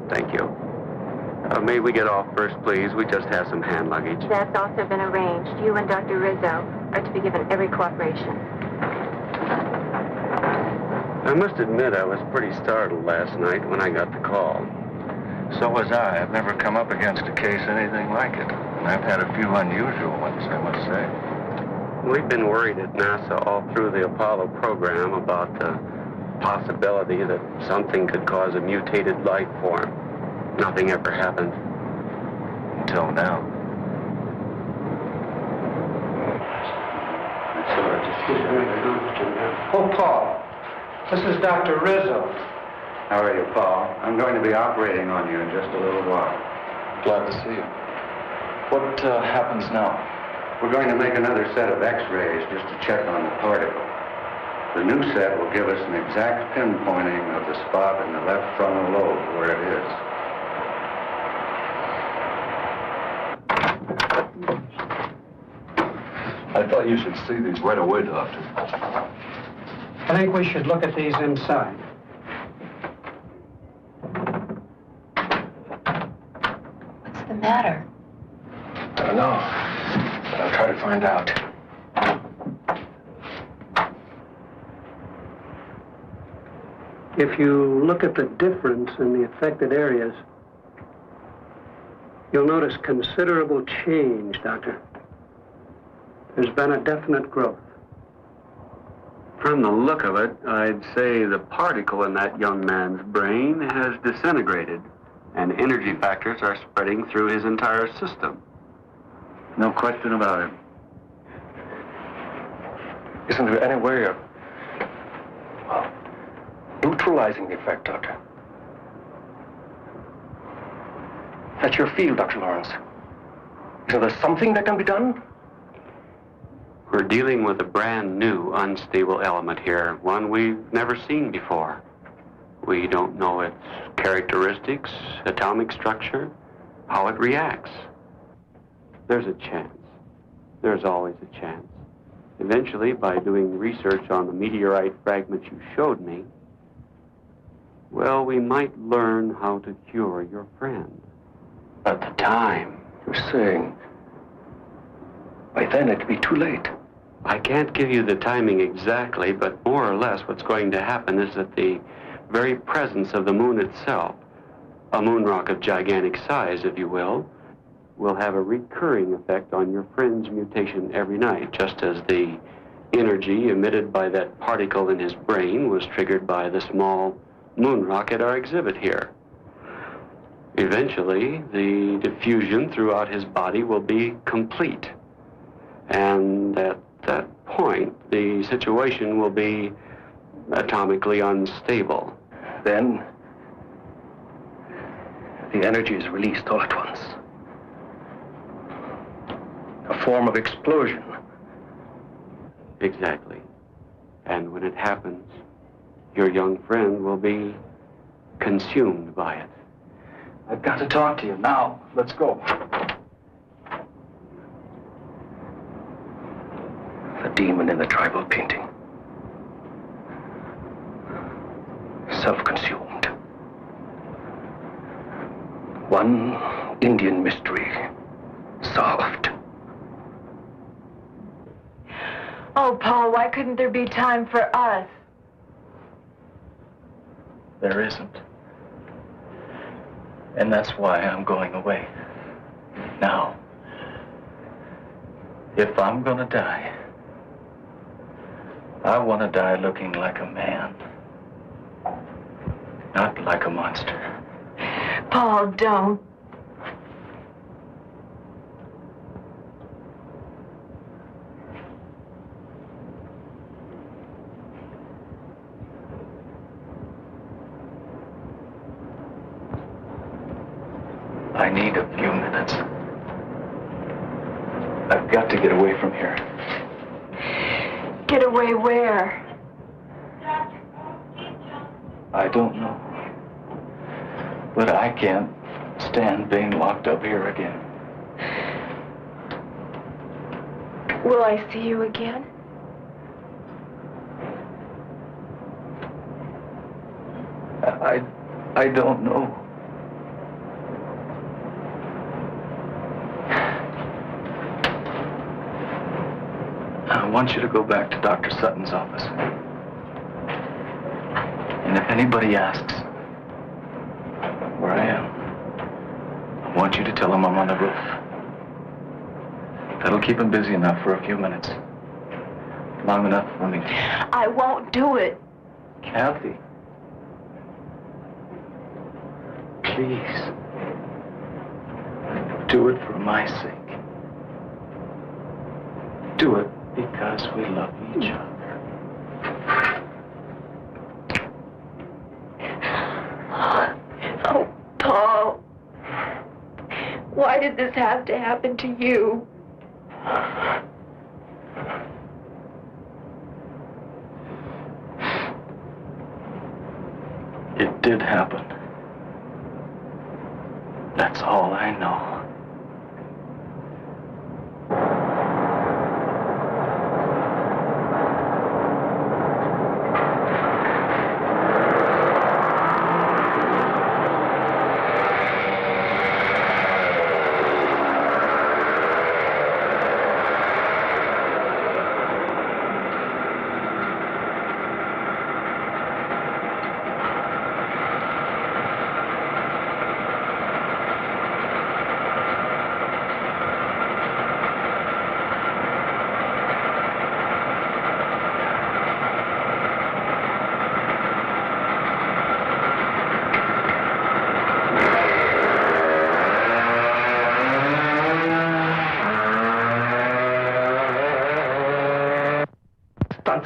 Thank you. May we get off first, please? We just have some hand luggage. That's also been arranged. You and Dr. Rizzo are to be given every cooperation. I must admit I was pretty startled last night when I got the call. So was I. I've never come up against a case anything like it. And I've had a few unusual ones, I must say. We've been worried at NASA all through the Apollo program about the possibility that something could cause a mutated life form. Nothing ever happened. Until now. Oh, Paul. This is Dr. Rizzo. How are you, Paul? I'm going to be operating on you in just a little while. Glad to see you. What happens now? We're going to make another set of x-rays just to check on the particle. The new set will give us an exact pinpointing of the spot in the left frontal lobe where it is. I thought you should see these right away, Doctor. I think we should look at these inside. What's the matter? I don't know, but I'll try to find out. If you look at the difference in the affected areas, you'll notice considerable change, Doctor. There's been a definite growth. From the look of it, I'd say the particle in that young man's brain has disintegrated, and energy factors are spreading through his entire system. No question about it. Isn't there any way of neutralizing the effect, Doctor? That's your field, Dr. Lawrence. Isn't there something that can be done? We're dealing with a brand new unstable element here, one we've never seen before. We don't know its characteristics, atomic structure, how it reacts. There's a chance. There's always a chance. Eventually, by doing research on the meteorite fragment you showed me, well, we might learn how to cure your friend. But the time... You're saying by then it'd be too late. I can't give you the timing exactly, but more or less what's going to happen is that the very presence of the moon itself, a moon rock of gigantic size, if you will have a recurring effect on your friend's mutation every night, just as the energy emitted by that particle in his brain was triggered by the small moon rock at our exhibit here. Eventually, the diffusion throughout his body will be complete. And at that point, the situation will be atomically unstable. Then, the energy is released all at once. A form of explosion. Exactly. And when it happens, your young friend will be consumed by it. I've got to talk to you now. Let's go. The demon in the tribal painting. Self-consumed. One Indian mystery solved. Oh, Paul, why couldn't there be time for us? There isn't. And that's why I'm going away. Now, if I'm gonna die, I want to die looking like a man, not like a monster. Paul, don't. I need a few minutes. I've got to get away from here. Get away where? I don't know. But I can't stand being locked up here again. Will I see you again? I don't know. I want you to go back to Dr. Sutton's office. And if anybody asks where I am, I want you to tell them I'm on the roof. That'll keep him busy enough for a few minutes. Long enough for me. I won't do it. Kathy. Please. Do it for my sake. Do it because we love each other. Oh, Paul. Why did this have to happen to you? It did happen. That's all I know.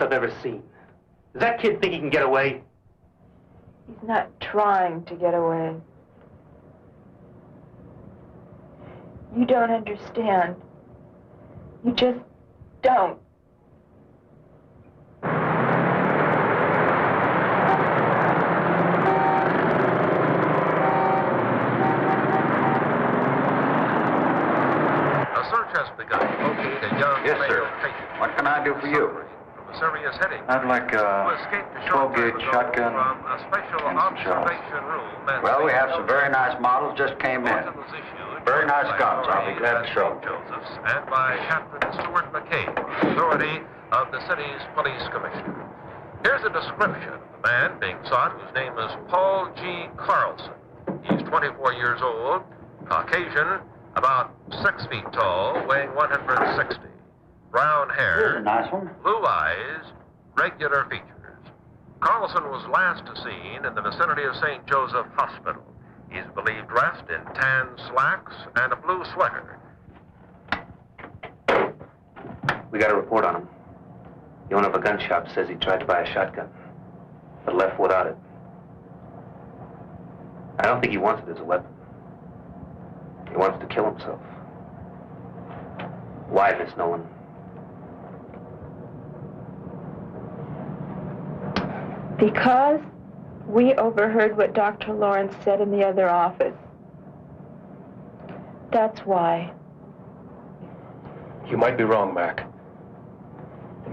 I've ever seen. Does that kid think he can get away? He's not trying to get away. You don't understand. You just don't. A search has begun to locate a young Yes, male sir. patient. What can I do for you? Serious headache. I'd like Who escaped a short 12-gauge time ago shotgun from a special and some shells. observation room at Well, we St. have some very nice models just came in. Bulletin was issued Very nice by guns. I'll be authorities glad to at show St. them. Joseph's and by Captain Stuart McCabe, authority of the city's police commissioner. Here's a description of the man being sought, whose name is Paul G. Carlson. He's 24 years old, Caucasian, about 6 feet tall, weighing 160. Brown hair, Here's a nice one. blue eyes, regular features. Carlson was last seen in the vicinity of St. Joseph Hospital. He's believed dressed in tan slacks and a blue sweater. We got a report on him. The owner of a gun shop says he tried to buy a shotgun, but left without it. I don't think he wants it as a weapon. He wants to kill himself. Why, Miss Nolan? Because we overheard what Dr. Lawrence said in the other office. That's why. You might be wrong, Mac.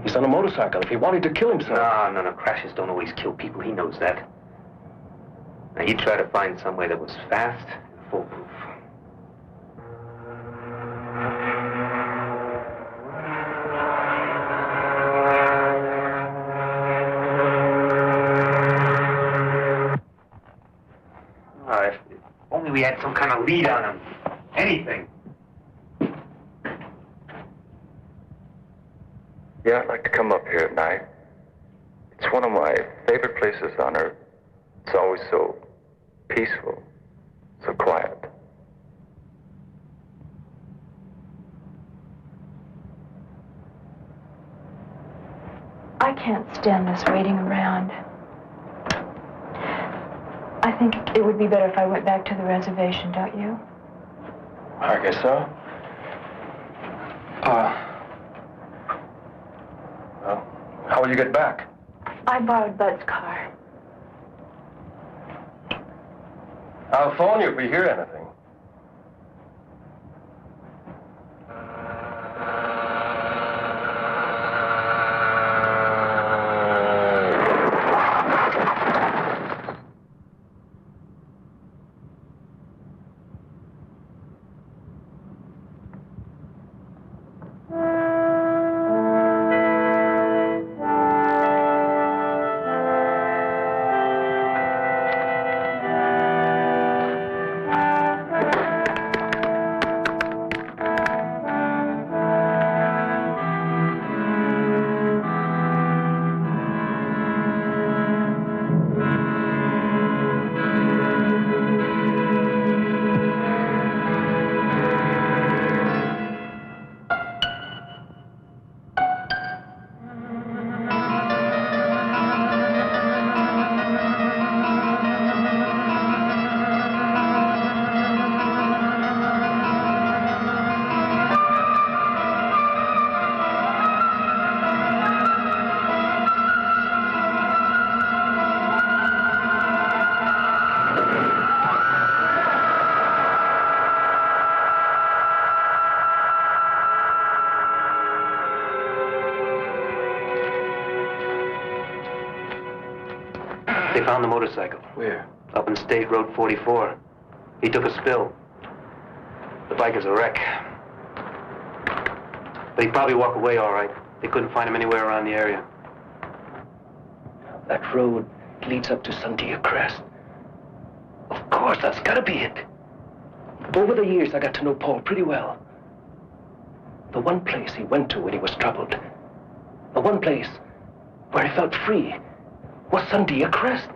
He's on a motorcycle. If he wanted to kill himself... No. Crashes don't always kill people. He knows that. Now, he'd try to find some way that was fast and foolproof. If only we had some kind of lead on him. Anything. Yeah, I'd like to come up here at night. It's one of my favorite places on earth. It's always so peaceful, so quiet. I can't stand this waiting around. I think it would be better if I went back to the reservation, don't you? I guess so. Well, how will you get back? I borrowed Bud's car. I'll phone you if we hear anything. found the motorcycle. Where? Up in State Road 44. He took a spill. The bike is a wreck. But he'd probably walk away all right. They couldn't find him anywhere around the area. That road leads up to Sandia Crest. Of course, that's gotta be it. Over the years, I got to know Paul pretty well. The one place he went to when he was troubled, the one place where he felt free, was Sandia Crest.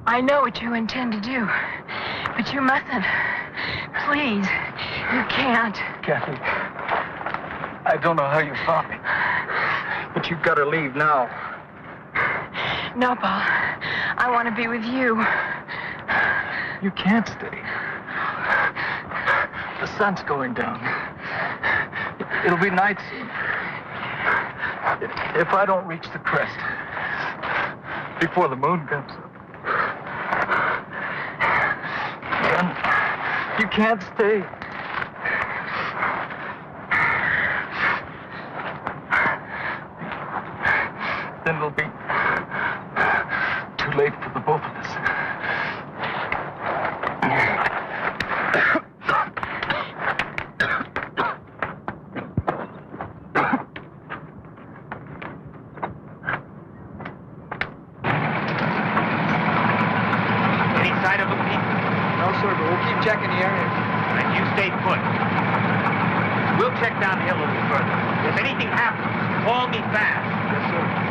I know what you intend to do, but you mustn't. Please, you can't. Kathy, I don't know how you found me, but you've got to leave now. No, Paul. I want to be with you. You can't stay. The sun's going down. It'll be night soon. If I don't reach the crest before the moon comes up, then you can't stay. Then it'll be too late for the both of us. Checking the area. And you stay put. We'll check down the hill a little further. If anything happens, call me fast. Yes, sir.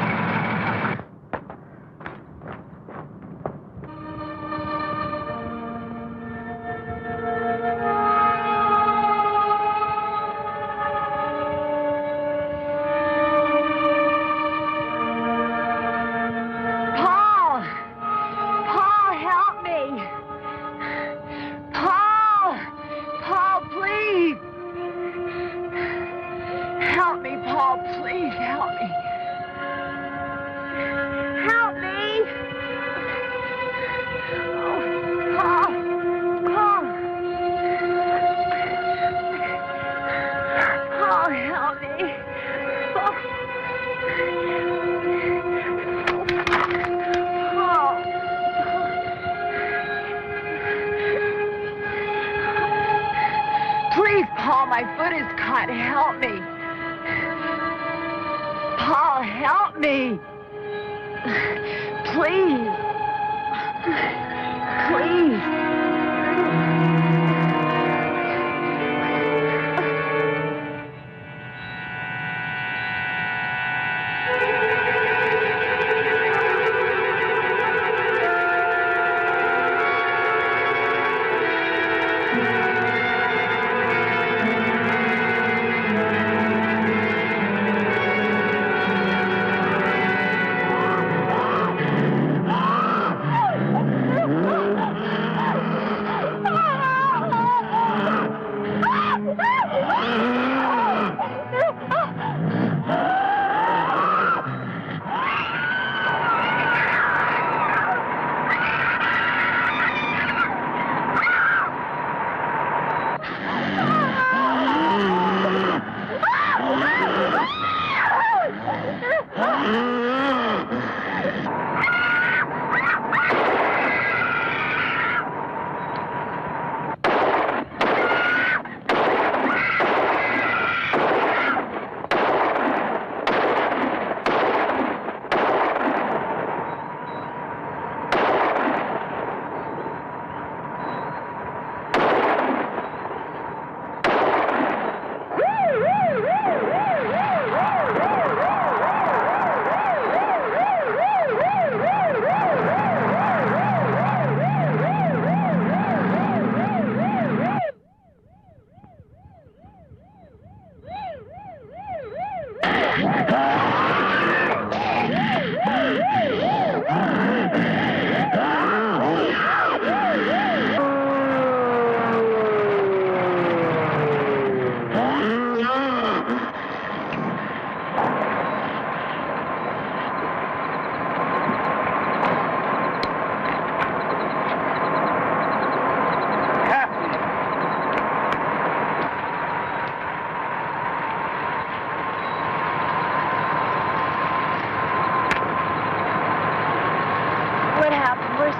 Where's...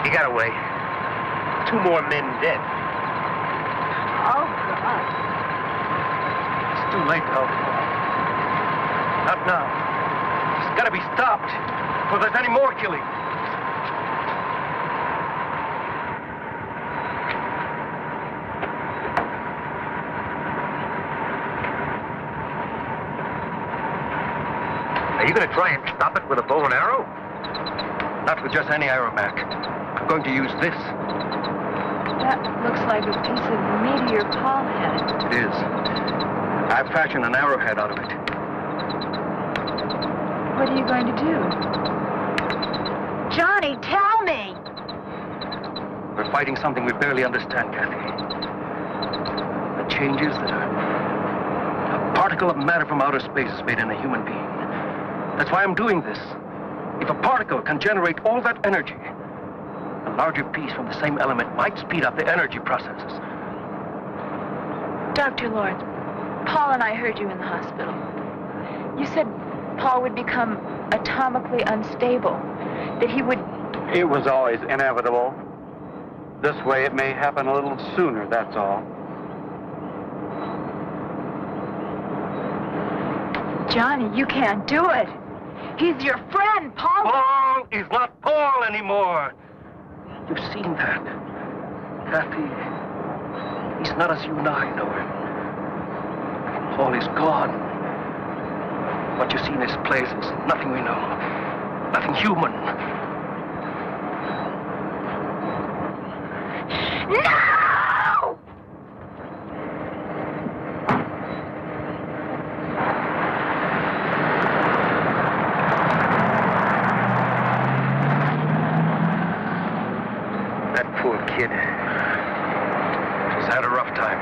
He got away. 2 more men dead. Oh, God. It's too late to help Paul. Not now. He's got to be stopped before there's any more killing. Are you going to try and stop it with a bow and arrow? Not with just any arrow, Mac. I'm going to use this. That looks like a piece of meteor Paul had. It is. I've fashioned an arrowhead out of it. What are you going to do? Johnny, tell me! We're fighting something we barely understand, Kathy. The changes that a particle of matter from outer space has made in a human being. That's why I'm doing this. If a particle can generate all that energy, a larger piece from the same element might speed up the energy processes. Dr. Lawrence, Paul and I heard you in the hospital. You said Paul would become atomically unstable, that he would... It was always inevitable. This way it may happen a little sooner, that's all. Johnny, you can't do it. He's your friend, Paul. Paul is not Paul anymore. You've seen that. Kathy, he's not as you and I know him. Paul is gone. What you see in his place is nothing we know. Nothing human. No! Poor kid. He's had a rough time.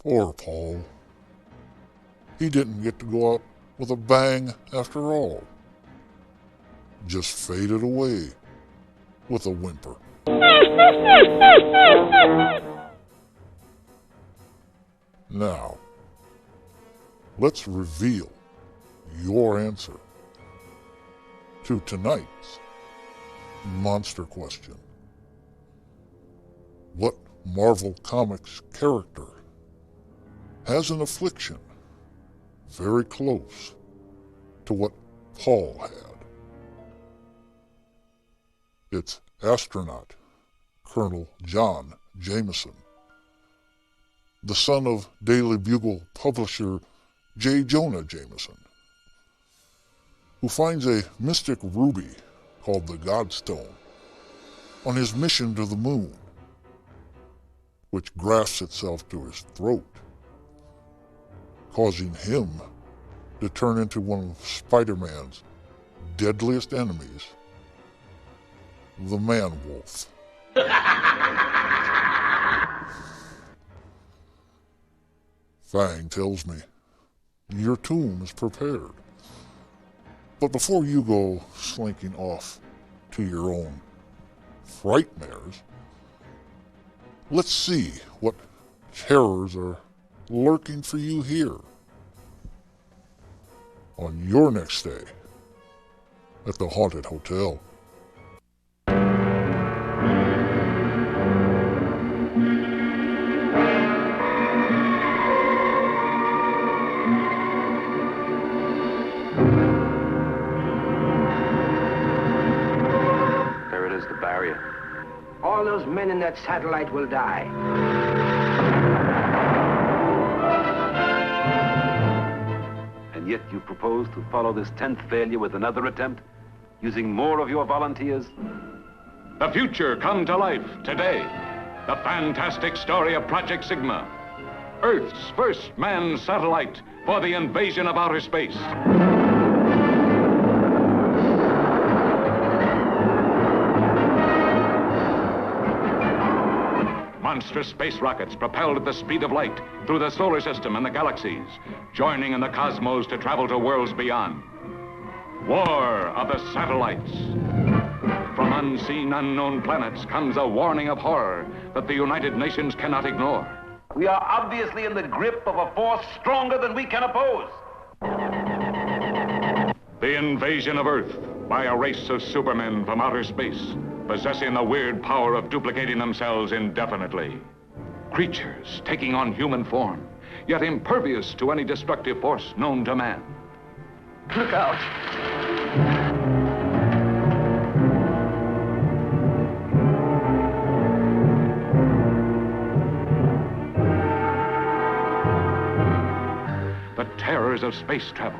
Poor Paul. He didn't get to go out with a bang after all. Just faded away with a whimper. Now, let's reveal your answer to tonight's monster question. What Marvel Comics character has an affliction very close to what Paul had. It's astronaut Colonel John Jameson, the son of Daily Bugle publisher J. Jonah Jameson, who finds a mystic ruby called the Godstone on his mission to the moon, which grafts itself to his throat, causing him to turn into one of Spider-Man's deadliest enemies, the Man-Wolf. Fang tells me your tomb is prepared. But before you go slinking off to your own frightmares, let's see what terrors are lurking for you here on your next stay at the Haunted Hotel. There it is, the barrier. All those men in that satellite will die. And yet you propose to follow this 10th failure with another attempt, using more of your volunteers? The future come to life today. The fantastic story of Project Sigma, Earth's first manned satellite for the invasion of outer space. Monstrous space rockets propelled at the speed of light through the solar system and the galaxies, joining in the cosmos to travel to worlds beyond. War of the satellites. From unseen, unknown planets comes a warning of horror that the United Nations cannot ignore. We are obviously in the grip of a force stronger than we can oppose. The invasion of Earth by a race of supermen from outer space, possessing the weird power of duplicating themselves indefinitely. Creatures taking on human form, yet impervious to any destructive force known to man. Look out. The terrors of space travel.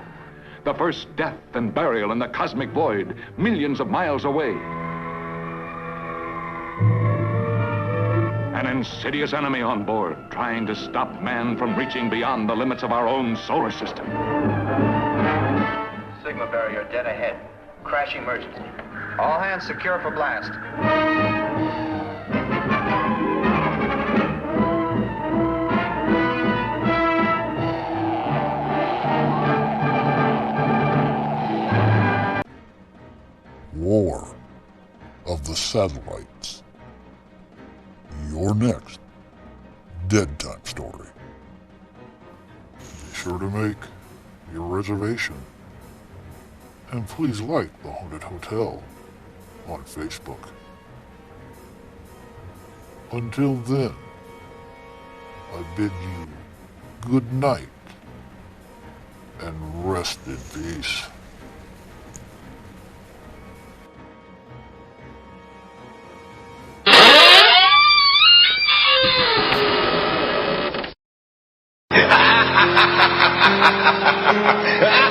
The first death and burial in the cosmic void, millions of miles away. An insidious enemy on board, trying to stop man from reaching beyond the limits of our own solar system. Sigma barrier dead ahead. Crash emergency. All hands secure for blast. War of the Satellites. Your next Dead Time story. Be sure to make your reservation. And please like the Haunted Hotel on Facebook. Until then, I bid you good night and rest in peace. Ha ha ha ha ha ha!